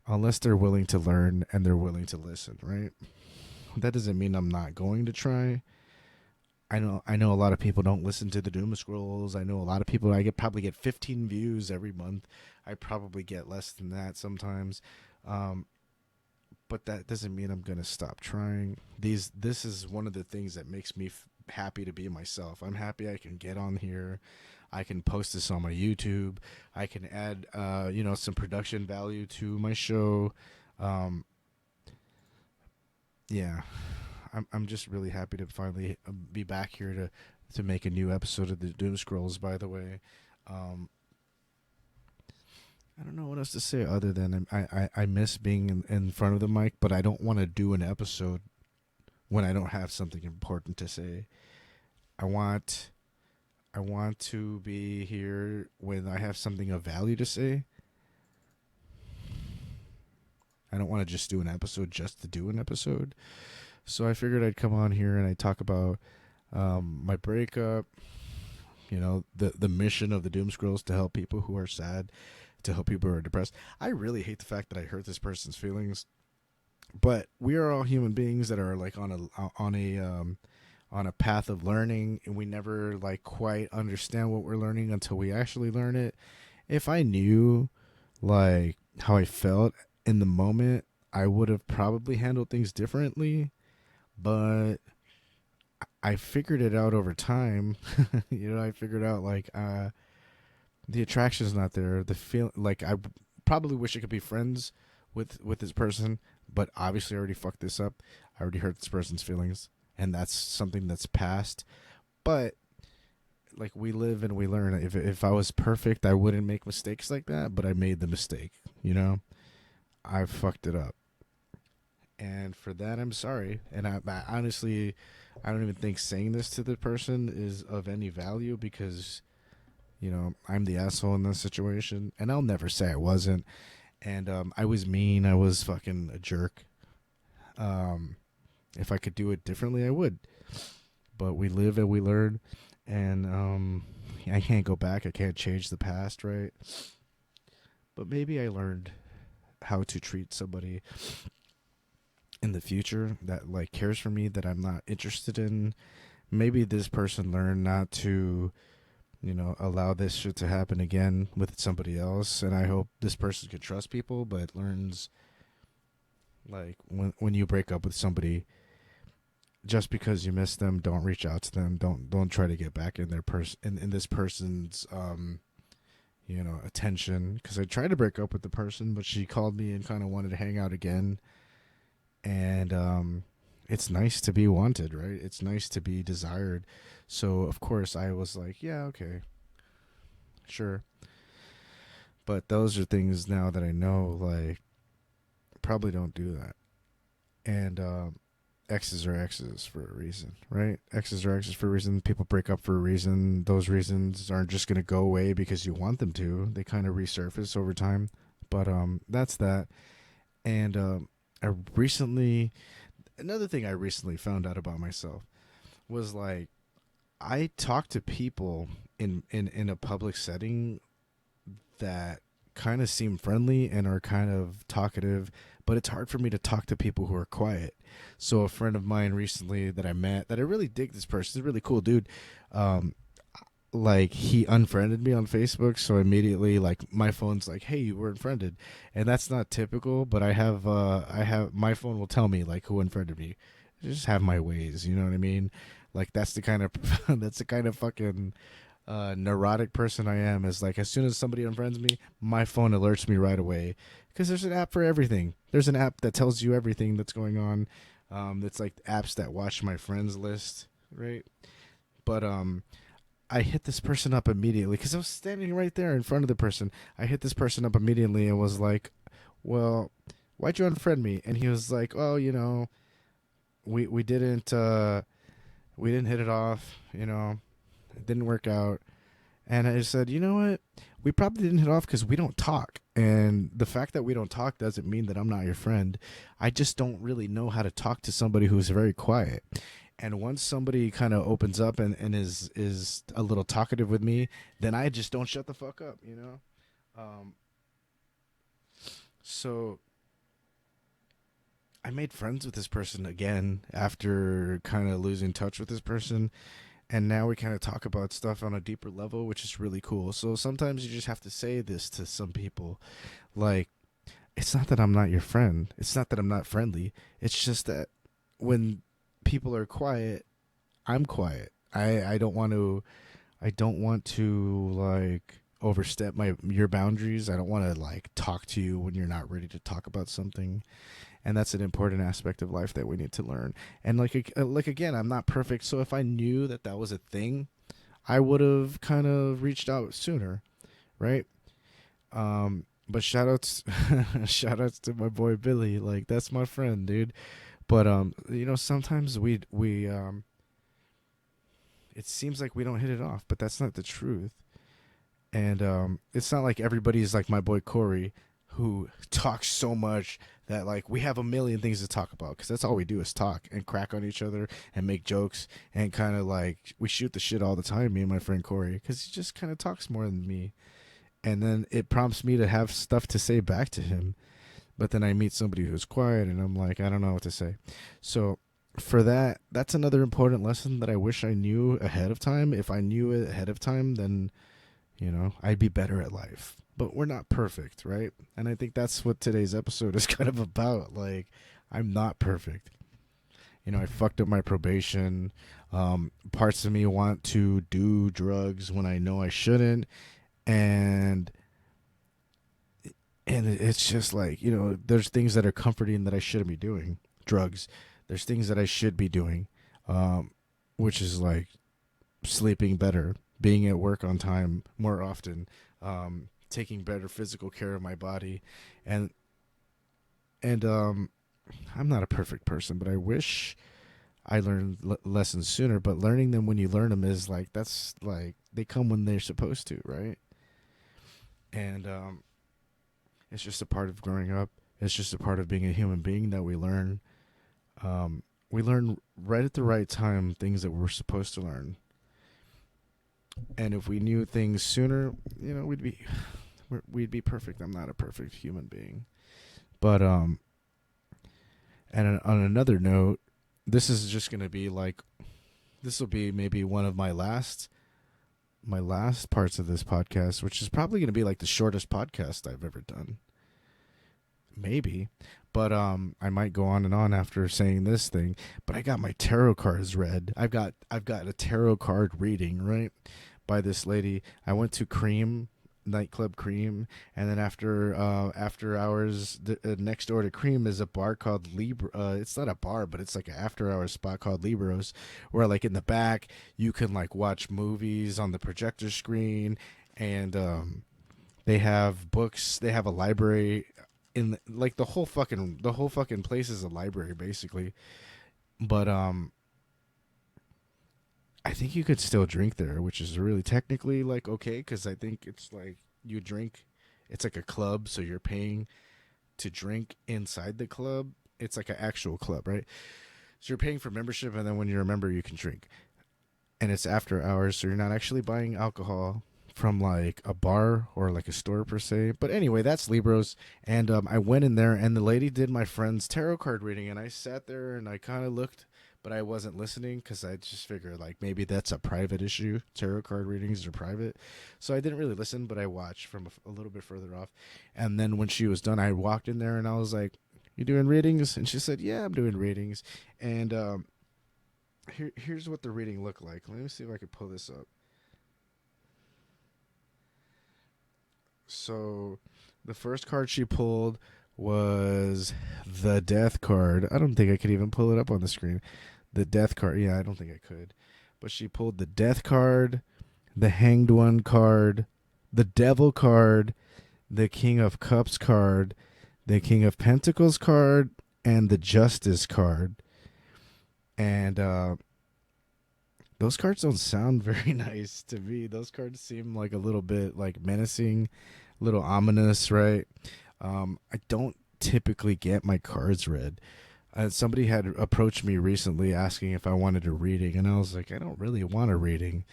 unless they're willing to learn and they're willing to listen, right? That doesn't mean I'm not going to try. I know a lot of people don't listen to the Doom Scrolls. I know a lot of people, probably get 15 views every month. I probably get less than that sometimes. But that doesn't mean I'm going to stop trying. This is one of the things that makes me happy to be myself. I'm happy I can get on here. I can post this on my YouTube. I can add some production value to my show. Yeah. I'm just really happy to finally be back here to make a new episode of the Doom Scrolls. By the way, I don't know what else to say other than I miss being in front of the mic, but I don't want to do an episode when I don't have something important to say. I want to be here when I have something of value to say. I don't want to just do an episode just to do an episode. So I figured I'd come on here and I'd talk about my breakup, the mission of the Doom Scrolls to help people who are sad, to help people who are depressed. I really hate the fact that I hurt this person's feelings, but we are all human beings that are like on a path of learning, and we never like quite understand what we're learning until we actually learn it. If I knew like how I felt in the moment, I would have probably handled things differently, but I figured it out over time. I figured out like the attraction's not there. The feel like I probably wish I could be friends with this person, but obviously I already fucked this up. I already hurt this person's feelings, and that's something that's past. But like, we live and we learn. If I was perfect, I wouldn't make mistakes like that, but I made the mistake, I fucked it up. And for that, I'm sorry. And I honestly, I don't even think saying this to the person is of any value, because I'm the asshole in this situation, and I'll never say I wasn't. And I was mean. I was fucking a jerk. If I could do it differently, I would. But we live and we learn, and I can't go back. I can't change the past, right? But maybe I learned how to treat somebody in the future that like cares for me, that I'm not interested in. Maybe this person learned not to allow this shit to happen again with somebody else. And I hope this person can trust people, but learns, like, when you break up with somebody, just because you miss them, don't reach out to them. Don't try to get back in their in this person's attention. Because I tried to break up with the person, but she called me and kind of wanted to hang out again. And it's nice to be wanted, right? It's nice to be desired. So of course I was like, yeah, okay, sure. But those are things now that I know, like, probably don't do that. And X's are X's for a reason, right? X's are X's for a reason. People break up for a reason. Those reasons aren't just going to go away because you want them to. They kind of resurface over time. But that's that. And I recently, another thing I recently found out about myself was like, I talk to people in a public setting that kind of seem friendly and are kind of talkative, but it's hard for me to talk to people who are quiet. So a friend of mine recently that I met, that I really dig, this person, he's a really cool dude. Like, he unfriended me on Facebook, so immediately, like, my phone's like, hey, you were unfriended. And that's not typical, but I have my phone will tell me like who unfriended me. I just have my ways, you know what I mean? Like, that's the kind of that's the kind of fucking neurotic person I am. Is like, as soon as somebody unfriends me, my phone alerts me right away, because there's an app for everything. There's an app that tells you everything that's going on. It's like apps that watch my friends list, right? But I hit this person up immediately because I was standing right there in front of the person. I hit this person up immediately and was like, well, why'd you unfriend me? And he was like, oh, we didn't hit it off, it didn't work out. And I said, you know what? We probably didn't hit off because we don't talk. And the fact that we don't talk doesn't mean that I'm not your friend. I just don't really know how to talk to somebody who's very quiet. And once somebody kind of opens up and is a little talkative with me, then I just don't shut the fuck up, So I made friends with this person again after kind of losing touch with this person. And now we kind of talk about stuff on a deeper level, which is really cool. So sometimes you just have to say this to some people. Like, it's not that I'm not your friend. It's not that I'm not friendly. It's just that when people are quiet, I'm quiet. I don't want to like overstep your boundaries. I don't want to like talk to you when you're not ready to talk about something. And that's an important aspect of life that we need to learn. And like again, I'm not perfect, so if I knew that that was a thing, I would have kind of reached out sooner, right? But shout outs shout outs to my boy Billy. Like, that's my friend, dude. But sometimes we it seems like we don't hit it off, but that's not the truth. And it's not like everybody's like my boy Corey, who talks so much that like we have a million things to talk about, because that's all we do is talk and crack on each other and make jokes and kind of like we shoot the shit all the time, me and my friend Corey, because he just kind of talks more than me. And then it prompts me to have stuff to say back to him. But then I meet somebody who's quiet and I'm like, I don't know what to say. So for that, that's another important lesson that I wish I knew ahead of time. If I knew it ahead of time, then, I'd be better at life. But we're not perfect, right? And I think that's what today's episode is kind of about. Like, I'm not perfect. I fucked up my probation. Parts of me want to do drugs when I know I shouldn't. And it's just like, there's things that are comforting that I shouldn't be doing. Drugs. There's things that I should be doing, which is like sleeping better, being at work on time more often, taking better physical care of my body. And I'm not a perfect person, but I wish I learned lessons sooner. But learning them when you learn them is like, that's like, they come when they're supposed to, right? And it's just a part of growing up. It's just a part of being a human being that we learn. We learn right at the right time things that we're supposed to learn. And if we knew things sooner, we'd be perfect. I'm not a perfect human being. But and on another note, this is just going to be like, this will be maybe one of my last parts of this podcast, which is probably going to be like the shortest podcast I've ever done. maybe. But I might go on and on after saying this thing. But I got my tarot cards read. I've got a tarot card reading, right, by this lady. I went to Cream nightclub Cream, and then after hours, next door to Cream is a bar called Libra. It's not a bar, but it's like an after hours spot called Libros, where like in the back you can like watch movies on the projector screen, and they have books. They have a library like the whole fucking place is a library basically. But I think you could still drink there, which is really technically like okay, because I think it's like you drink. It's like a club, so you're paying to drink inside the club. It's like an actual club, right? So you're paying for membership, and then when you're a member, you can drink. And it's after hours, so you're not actually buying alcohol from like a bar or like a store per se. But anyway, that's Libros, and I went in there, and the lady did my friend's tarot card reading, and I sat there and I kind of looked, but I wasn't listening because I just figured like maybe that's a private issue. Tarot card readings are private, so I didn't really listen, but I watched from a little bit further off, and then when she was done, I walked in there and I was like, "You doing readings?" And she said, "Yeah, I'm doing readings," and here's what the reading looked like. Let me see if I could pull this up. So, the first card she pulled was the Death card. I don't think I could even pull it up on the screen. The Death card. Yeah, I don't think I could. But she pulled the Death card, the Hanged One card, the Devil card, the King of Cups card, the King of Pentacles card, and the Justice card. And those cards don't sound very nice to me. Those cards seem like a little bit like menacing, a little ominous, right? I don't typically get my cards read. Somebody had approached me recently asking if I wanted a reading, and I was like, I don't really want a reading.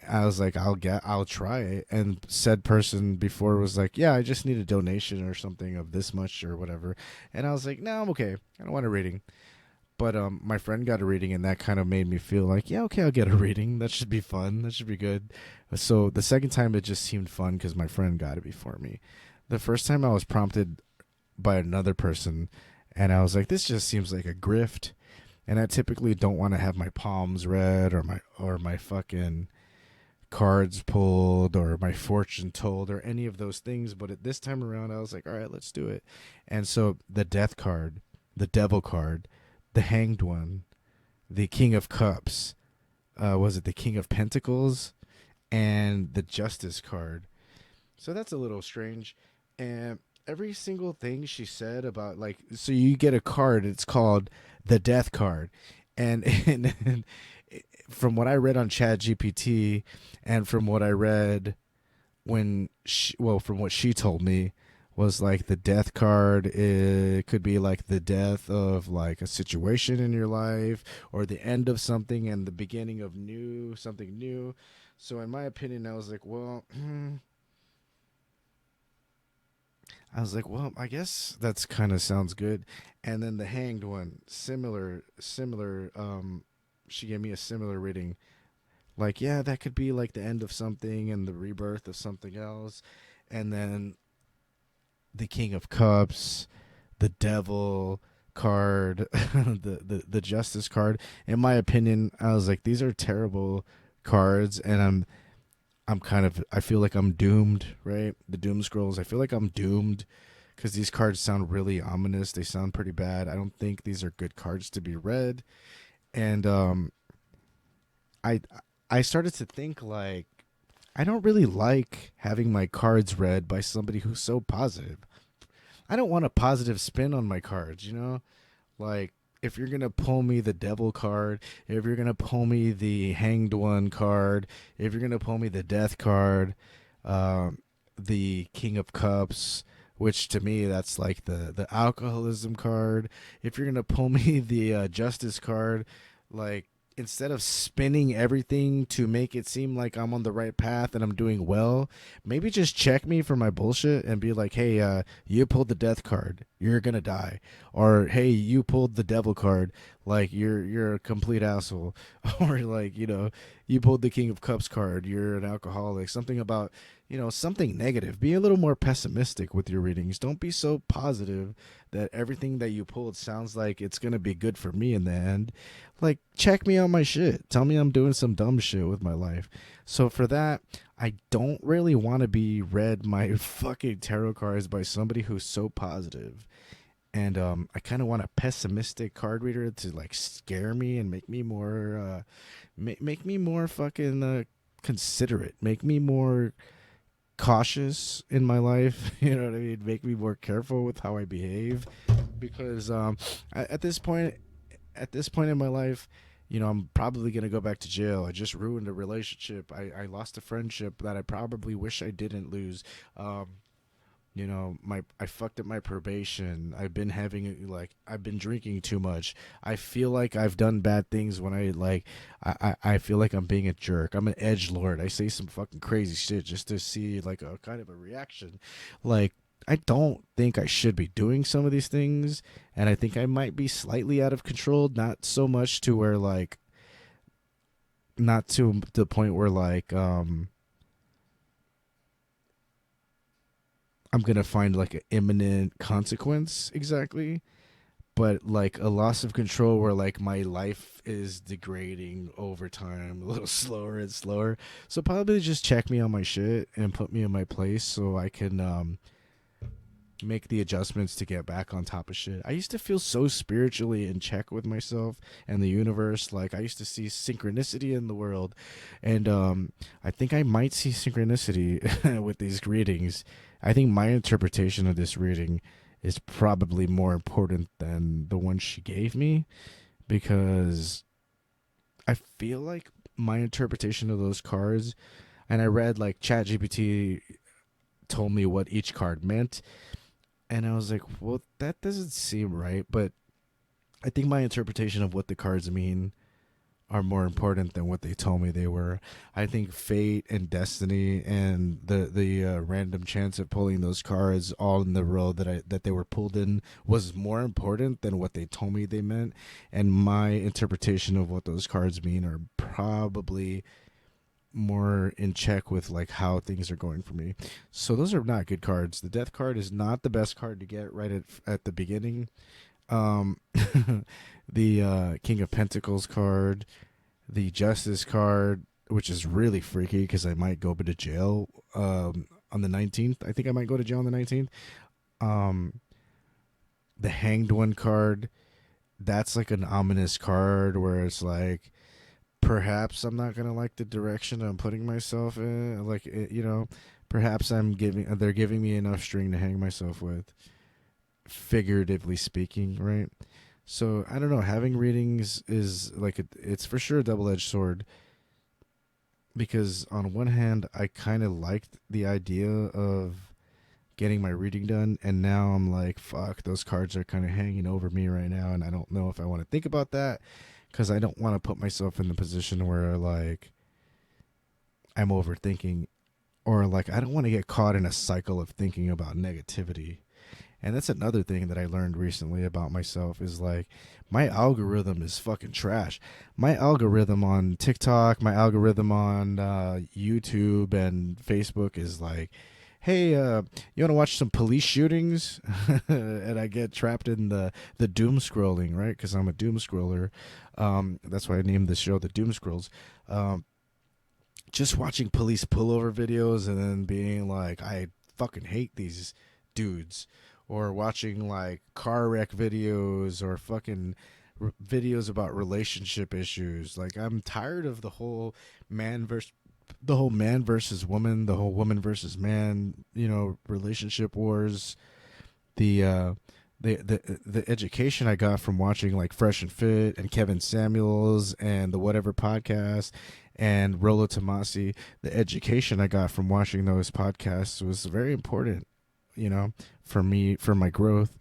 I was like, I'll try it. And said person before was like, yeah, I just need a donation or something of this much or whatever. And I was like, no, I'm okay. I don't want a reading. But my friend got a reading, and that kind of made me feel like, yeah, okay, I'll get a reading. That should be fun. That should be good. So the second time, it just seemed fun because my friend got it before me. The first time, I was prompted by another person, and I was like, this just seems like a grift. And I typically don't want to have my palms read or my fucking cards pulled or my fortune told or any of those things. But at this time around, I was like, all right, let's do it. And so the Death card, the Devil card, the Hanged One, the King of Cups, was it the King of Pentacles, and the Justice card. So that's a little strange. And every single thing she said about like, so you get a card, it's called the Death card, and from what I read on Chat GPT, and from what I read from what she told me, was like the Death card, it could be like the death of like a situation in your life, or the end of something and the beginning of something new. So in my opinion, I was like, well, I guess that's kind of sounds good. And then the Hanged One, similar. She gave me a similar reading. Like, yeah, that could be like the end of something and the rebirth of something else. And then the King of Cups, the Devil card, the Justice card. In my opinion, I was like, these are terrible cards, and I feel like I'm doomed, right? The Doom Scrolls. I feel like I'm doomed because these cards sound really ominous. They sound pretty bad. I don't think these are good cards to be read. And I I started to think like I don't really like having my cards read by somebody who's so positive. I don't want a positive spin on my cards, you know? Like, if you're going to pull me the Devil card, if you're going to pull me the Hanged One card, if you're going to pull me the Death card, the King of Cups, which to me, that's like the alcoholism card. If you're going to pull me the Justice card, like, instead of spinning everything to make it seem like I'm on the right path and I'm doing well, maybe just check me for my bullshit and be like, hey, you pulled the Death card, you're gonna die. Or hey, you pulled the Devil card, like you're a complete asshole, or like you pulled the King of Cups card, you're an alcoholic, something about something negative. Be a little more pessimistic with your readings. Don't be so positive that everything that you pulled sounds like it's gonna be good for me in the end. Like, check me on my shit. Tell me I'm doing some dumb shit with my life. So for that, I don't really want to be read my fucking tarot cards by somebody who's so positive. And I kind of want a pessimistic card reader to like scare me and make me more, make me more fucking considerate, make me more cautious in my life. You know what I mean? Make me more careful with how I behave, because at this point, in my life, I'm probably gonna go back to jail. I just ruined a relationship. I lost a friendship that I probably wish I didn't lose. My I fucked up my probation. I've been drinking too much. I feel like I've done bad things when I feel like I'm being a jerk. I'm an edge lord. I say some fucking crazy shit just to see like a kind of a reaction. Like, I don't think I should be doing some of these things, and I think I might be slightly out of control, not so much to where like not to the point where like I'm gonna find like an imminent consequence exactly, but like a loss of control where like my life is degrading over time, a little slower and slower. So probably just check me on my shit and put me in my place so I can make the adjustments to get back on top of shit. I used to feel so spiritually in check with myself and the universe. Like, I used to see synchronicity in the world, and I think I might see synchronicity with these readings. I think my interpretation of this reading is probably more important than the one she gave me, because I feel like my interpretation of those cards, and I read like ChatGPT told me what each card meant, and I was like, well, that doesn't seem right. But I think my interpretation of what the cards mean are more important than what they told me they were. I think fate and destiny and the random chance of pulling those cards all in the row that they were pulled in was more important than what they told me they meant. And my interpretation of what those cards mean are probably more in check with like how things are going for me. So those are not good cards. The death card is not the best card to get right at the beginning. um the King of Pentacles card, the Justice card, which is really freaky because I might go to jail on the 19th. I think I might go to jail on the 19th. um the Hanged One card, that's like an ominous card where it's like, perhaps I'm not gonna like the direction I'm putting myself in. Like, perhaps they're giving me enough string to hang myself with, figuratively speaking, right? So I don't know. Having readings is like it's for sure a double-edged sword, because on one hand I kind of liked the idea of getting my reading done, and now I'm like, fuck, those cards are kind of hanging over me right now, and I don't know if I want to think about that, because I don't want to put myself in the position where like I'm overthinking, or like I don't want to get caught in a cycle of thinking about negativity. And that's another thing that I learned recently about myself is like, my algorithm is fucking trash. My algorithm on TikTok, my algorithm on YouTube and Facebook is like, hey, you want to watch some police shootings? And I get trapped in the doom scrolling, right? Because I'm a doom scroller. That's why I named this show the Doom Scrolls. Just watching police pullover videos and then being like, I fucking hate these dudes, or watching like car wreck videos or fucking videos about relationship issues. Like, I'm tired of the whole man versus woman, the whole woman versus man, relationship wars. The the education I got from watching like Fresh and Fit and Kevin Samuels and the Whatever podcast and Rollo Tomasi, the education I got from watching those podcasts was very important, for me, for my growth.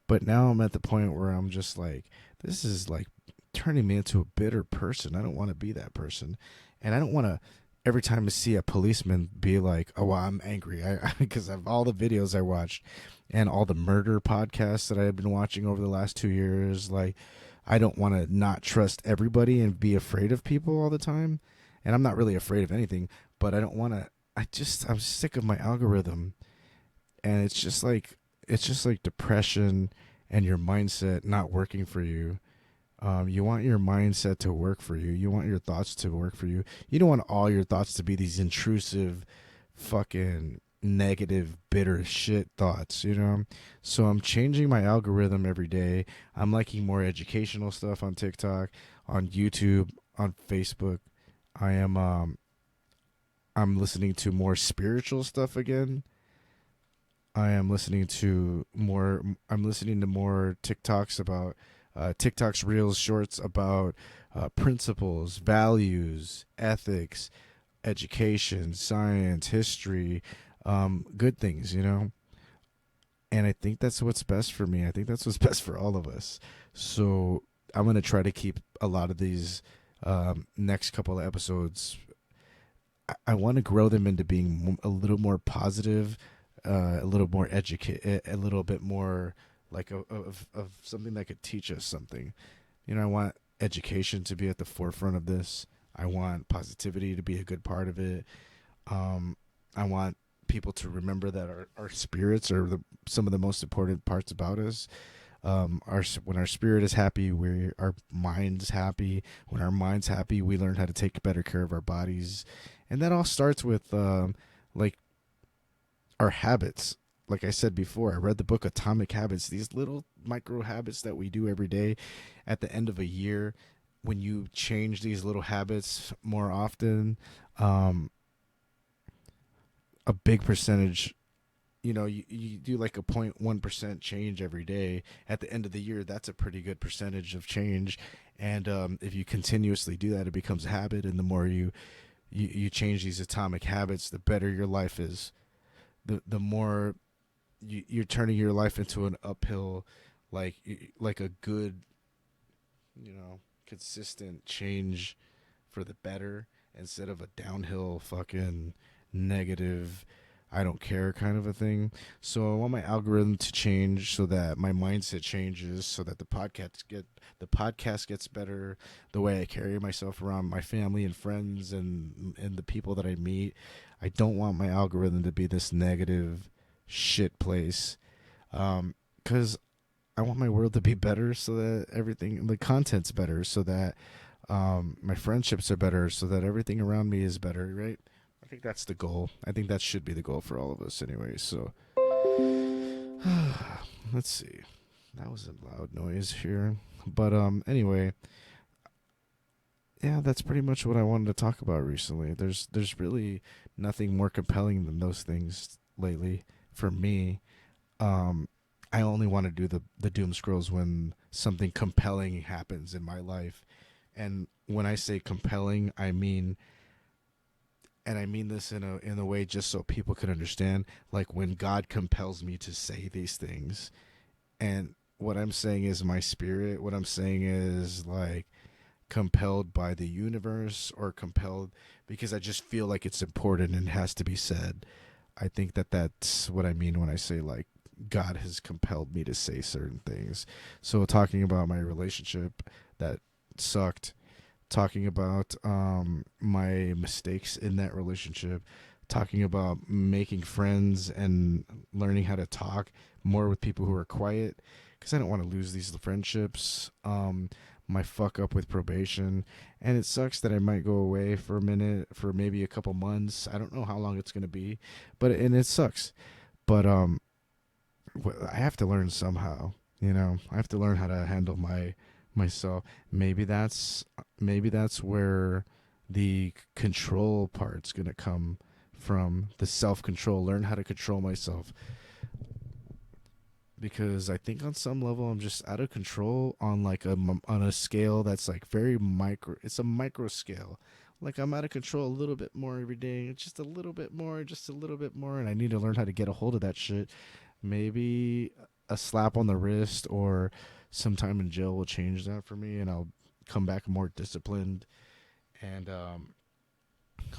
But now I'm at the point where I'm just like, this is like turning me into a bitter person. I don't want to be that person. And I don't want to, every time I see a policeman, be like, oh, well, I'm angry. Because of all the videos I watched and all the murder podcasts that I've been watching over the last 2 years. Like, I don't want to not trust everybody and be afraid of people all the time. And I'm not really afraid of anything, but I don't want to. I'm sick of my algorithm, and it's just like depression and your mindset not working for you. You want your mindset to work for you. You want your thoughts to work for you. You don't want all your thoughts to be these intrusive, fucking negative, bitter shit thoughts, you know? So I'm changing my algorithm every day. I'm liking more educational stuff on TikTok, on YouTube, on Facebook. I am I'm listening to more spiritual stuff again. I am listening to more I'm listening to more TikToks about TikToks reels shorts about principles, values, ethics, education, science, history, good things, you know? And I think that's what's best for me. I think that's what's best for all of us. So I'm going to try to keep a lot of these next couple of episodes. I want to grow them into being a little more positive, a little more educate, a little bit more like of something that could teach us something. You know, I want education to be at the forefront of this. I want positivity to be a good part of it. I want people to remember that our spirits are some of the most important parts about us. When our spirit is happy, our mind's happy. When our mind's happy, we learn how to take better care of our bodies, and that all starts with like our habits. Like I said before, I read the book Atomic Habits. These little micro habits that we do every day, at the end of a year, when you change these little habits more often, um, a big percentage, you do like a 0.1% change every day. At the end of the year, that's a pretty good percentage of change. And if you continuously do that, it becomes a habit. And the more you change these atomic habits, the better your life is. The more you're turning your life into an uphill, like a good, consistent change for the better, instead of a downhill fucking negative, I don't care kind of a thing. So I want my algorithm to change so that my mindset changes, so that the podcast gets better, the way I carry myself around my family and friends and the people that I meet. I don't want my algorithm to be this negative shit place. Cuz I want my world to be better, so that the content's better, so that my friendships are better, so that everything around me is better, right? I think that's the goal. I think that should be the goal for all of us, anyway. So, let's see. That was a loud noise here, but anyway, yeah, that's pretty much what I wanted to talk about recently. There's really nothing more compelling than those things lately for me. Um, I only want to do the doom scrolls when something compelling happens in my life, and when I say compelling, and I mean this in a way just so people can understand, like when God compels me to say these things. And what I'm saying is my spirit. What I'm saying is like compelled by the universe, or compelled because I just feel like it's important and has to be said. I think that that's what I mean when I say like God has compelled me to say certain things. So talking about my relationship that sucked, talking about my mistakes in that relationship, talking about making friends and learning how to talk more with people who are quiet, because I don't want to lose these friendships. My fuck up with probation, and it sucks that I might go away for a minute, for maybe a couple months. I don't know how long it's gonna be, and it sucks. But I have to learn somehow. I have to learn how to handle myself. Maybe that's where the control part's gonna come from, the self control. Learn how to control myself, because I think on some level I'm just out of control on on a scale that's like very micro. It's a micro scale. Like I'm out of control a little bit more every day, just a little bit more, just a little bit more, and I need to learn how to get a hold of that shit. Maybe a slap on the wrist or some time in jail will change that for me, and I'll come back more disciplined. And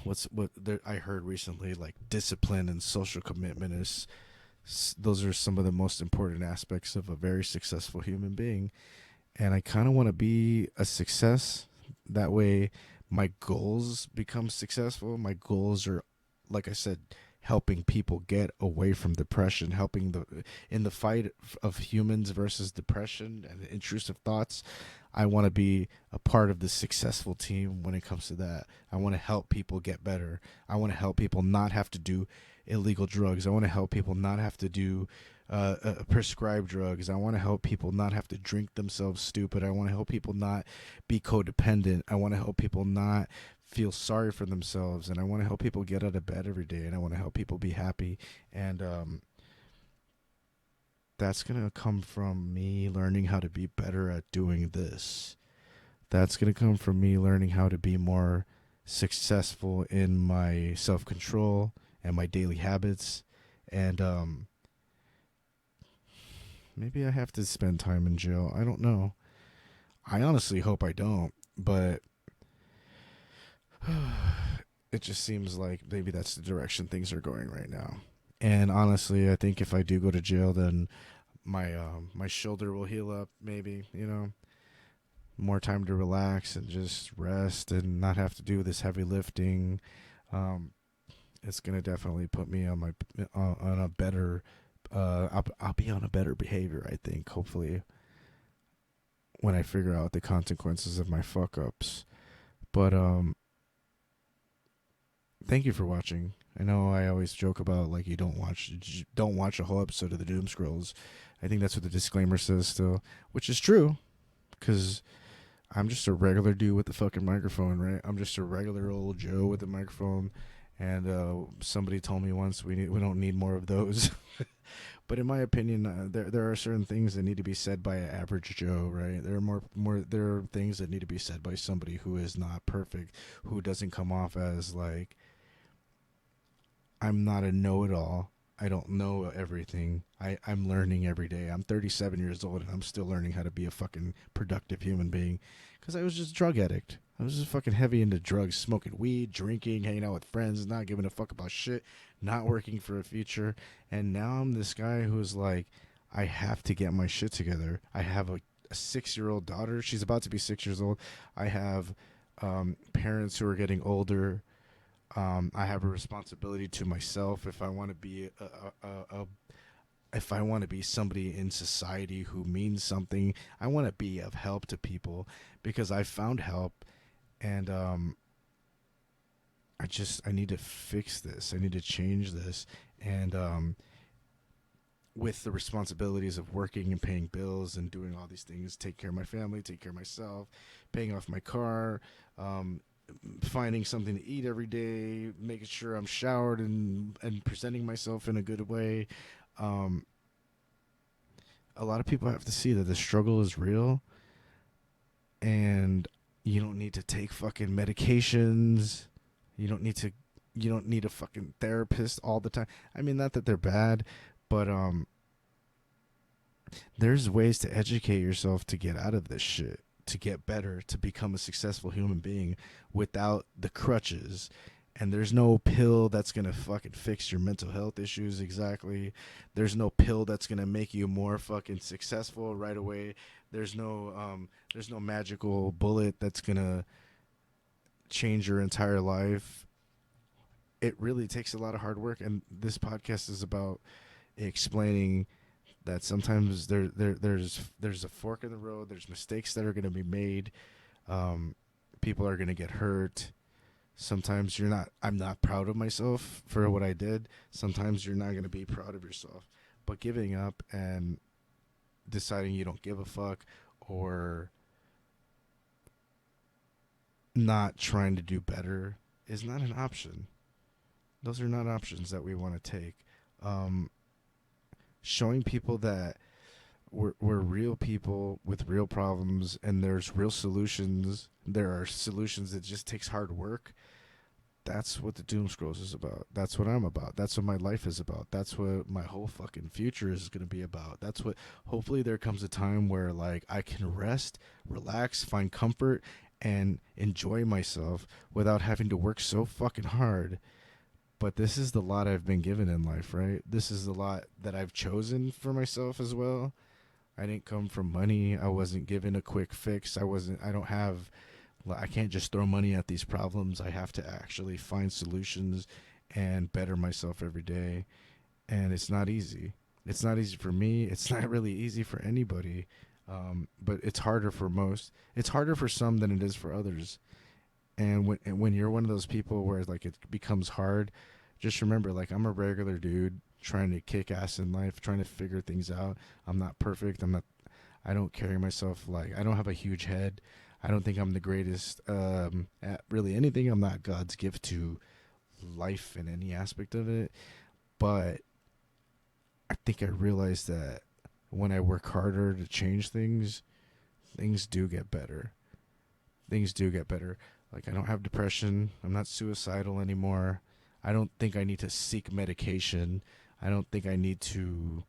what there, I heard recently, like discipline and social commitment those are some of the most important aspects of a very successful human being. and I kind of want to be a success. That way, my goals become successful. My goals are, like I said, helping people get away from depression, helping in the fight of humans versus depression and intrusive thoughts. I want to be a part of the successful team when it comes to that. I want to help people get better. I want to help people not have to do illegal drugs. I want to help people not have to do prescribed drugs. I want to help people not have to drink themselves stupid. I want to help people not be codependent. I want to help people not feel sorry for themselves, and I want to help people get out of bed every day, and I want to help people be happy. And that's going to come from me learning how to be better at doing this. That's going to come from me learning how to be more successful in my self-control and my daily habits. And maybe I have to spend time in jail. I don't know. I honestly hope I don't, but it just seems like maybe that's the direction things are going right now. And honestly, I think if I do go to jail, then my shoulder will heal up. Maybe, more time to relax and just rest and not have to do this heavy lifting. Um, it's gonna definitely put me on my on a better. I'll be on a better behavior. I think hopefully when I figure out the consequences of my fuck ups. But thank you for watching. I know I always joke about like you don't watch a whole episode of the Doom Scrolls. I think that's what the disclaimer says still, which is true, because I'm just a regular dude with the fucking microphone, right? I'm just a regular old Joe with a microphone, and somebody told me once we don't need more of those. But in my opinion, there are certain things that need to be said by an average Joe, right? There are things that need to be said by somebody who is not perfect, who doesn't come off as like I'm not a know-it-all. I don't know everything. I'm learning every day. I'm 37 years old and I'm still learning how to be a fucking productive human being, because I was just a drug addict. I was just fucking heavy into drugs, smoking weed, drinking, hanging out with friends, not giving a fuck about shit, not working for a future. And now I'm this guy who's like, I have to get my shit together. I have a 6-year-old daughter. She's about to be 6 years old. I have parents who are getting older. I have a responsibility to myself if I want to be if I want to be somebody in society who means something. I want to be of help to people because I found help, and I need to fix this. I need to change this, and with the responsibilities of working and paying bills and doing all these things, take care of my family, take care of myself, paying off my car. Finding something to eat every day, making sure I'm showered and presenting myself in a good way. Um, a lot of people have to see that the struggle is real, and you don't need to take fucking medications. You don't need to. You don't need a fucking therapist all the time. I mean, not that they're bad, but there's ways to educate yourself to get out of this shit, to get better, to become a successful human being without the crutches. And there's no pill that's going to fucking fix your mental health issues exactly. There's no pill that's going to make you more fucking successful right away. There's no magical bullet that's going to change your entire life. It really takes a lot of hard work, and this podcast is about explaining that sometimes there's a fork in the road. There's mistakes that are going to be made. People are going to get hurt. Sometimes I'm not proud of myself for what I did. Sometimes you're not going to be proud of yourself. But giving up and deciding you don't give a fuck, or not trying to do better, is not an option. Those are not options that we want to take. Showing people that we're real people with real problems, and there's real solutions. There are solutions that just takes hard work. That's what the Doom Scrolls is about. That's what I'm about. That's what my life is about. That's what my whole fucking future is going to be about. That's what, hopefully there comes a time where like I can rest, relax, find comfort, and enjoy myself without having to work so fucking hard. But this is the lot I've been given in life, right? This is the lot that I've chosen for myself as well. I didn't come from money. I wasn't given a quick fix. I don't have, I can't just throw money at these problems. I have to actually find solutions and better myself every day. And it's not easy. It's not easy for me. It's not really easy for anybody. But it's harder for most. It's harder for some than it is for others. And when you're one of those people where like it becomes hard, just remember, like, I'm a regular dude trying to kick ass in life, trying to figure things out. I'm not perfect. I don't carry myself like, I don't have a huge head. I don't think I'm the greatest at really anything. I'm not God's gift to life in any aspect of it. But I think I realized that when I work harder to change things, things do get better. Things do get better. Like, I don't have depression. I'm not suicidal anymore. I don't think I need to seek medication. I don't think I need to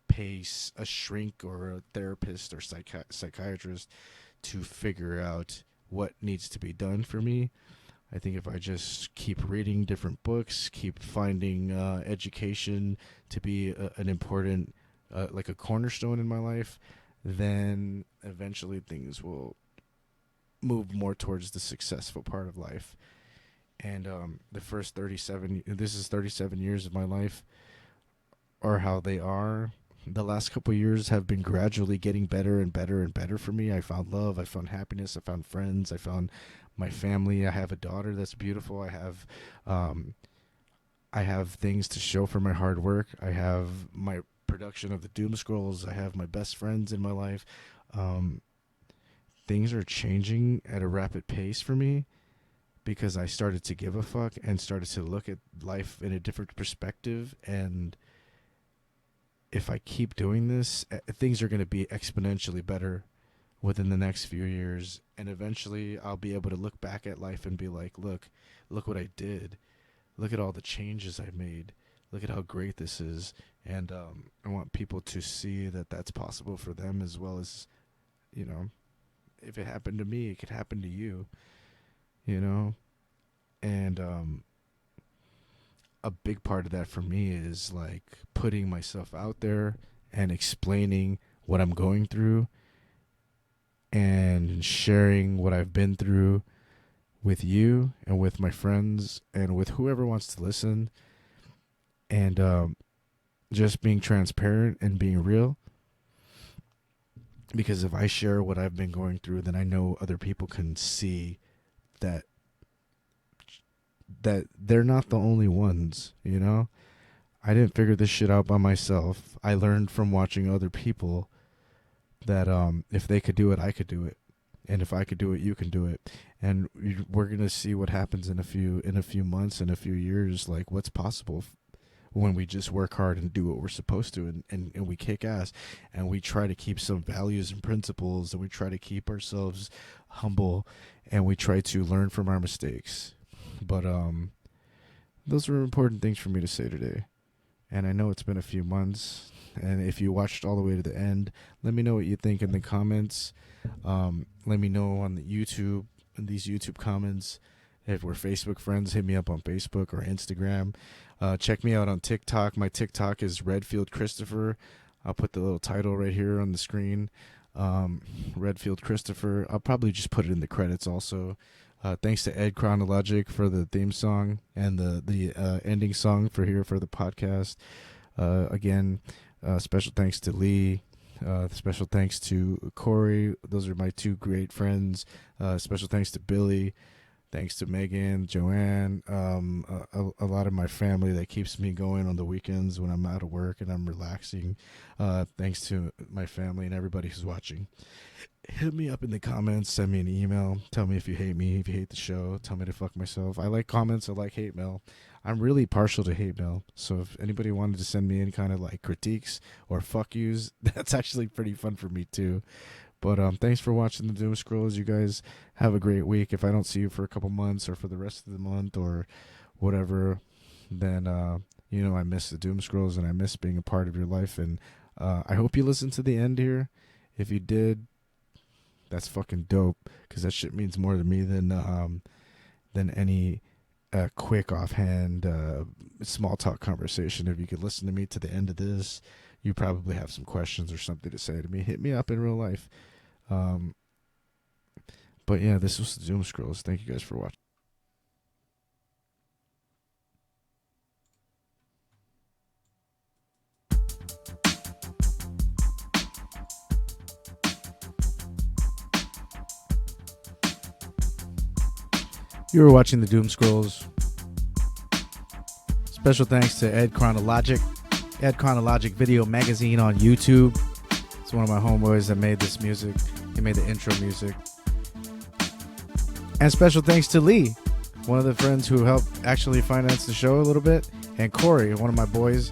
pay a shrink or a therapist or psychiatrist to figure out what needs to be done for me. I think if I just keep reading different books, keep finding education to be an important, like a cornerstone in my life, then eventually things will move more towards the successful part of life. And the first 37 years of my life are how they are. The last couple of years have been gradually getting better and better and better for me. I found love, I found happiness, I found friends, I found my family. I have a daughter that's beautiful. Um, I have things to show for my hard work. I have my production of the Doom Scrolls. I have my best friends in my life. Um, Things are changing at a rapid pace for me because I started to give a fuck and started to look at life in a different perspective. And if I keep doing this, things are going to be exponentially better within the next few years. And eventually I'll be able to look back at life and be like, look what I did. Look at all the changes I made. Look at how great this is. And I want people to see that that's possible for them as well as, you know, if it happened to me, it could happen to you, you know? And a big part of that for me is like putting myself out there and explaining what I'm going through and sharing what I've been through with you and with my friends and with whoever wants to listen, and just being transparent and being real. Because if I share what I've been going through, then I know other people can see that they're not the only ones, you know? I didn't figure this shit out by myself. I learned from watching other people that if they could do it, I could do it. And if I could do it, you can do it. And we're going to see what happens in a few months, in a few years, like what's possible when we just work hard and do what we're supposed to, and we kick ass, and we try to keep some values and principles, and we try to keep ourselves humble, and we try to learn from our mistakes. But those are important things for me to say today. And I know it's been a few months, and if you watched all the way to the end, let me know what you think in the comments. Let me know on the YouTube, in these YouTube comments. If we're Facebook friends, hit me up on Facebook or Instagram. Check me out on TikTok. My TikTok is Redfield Christopher. I'll put the little title right here on the screen. Redfield Christopher. I'll probably just put it in the credits also. Thanks to Ed Chronologic for the theme song and the ending song for the podcast. Again, special thanks to Lee. Special thanks to Corey. Those are my two great friends. Special thanks to Billy. Thanks to Megan, Joanne, a lot of my family that keeps me going on the weekends when I'm out of work and I'm relaxing. Thanks to my family and everybody who's watching. Hit me up in the comments. Send me an email. Tell me if you hate me, if you hate the show. Tell me to fuck myself. I like comments. I like hate mail. I'm really partial to hate mail. So if anybody wanted to send me any kind of like critiques or fuck yous, that's actually pretty fun for me too. But thanks for watching the Doom Scrolls. You guys have a great week. If I don't see you for a couple months or for the rest of the month or whatever, then I miss the Doom Scrolls and I miss being a part of your life. And I hope you listened to the end here. If you did, that's fucking dope, because that shit means more to me than any quick offhand small talk conversation. If you could listen to me to the end of this, you probably have some questions or something to say to me. Hit me up in real life. But yeah, this was the Doom Scrolls. Thank you guys for watching. You were watching the Doom Scrolls. Special thanks to Ed Chronologic Video Magazine on YouTube. It's one of my homeboys that made this music. He made the intro music. And special thanks to Lee, one of the friends who helped actually finance the show a little bit. And Corey, one of my boys,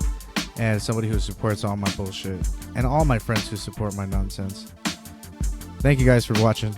and somebody who supports all my bullshit. And all my friends who support my nonsense. Thank you guys for watching.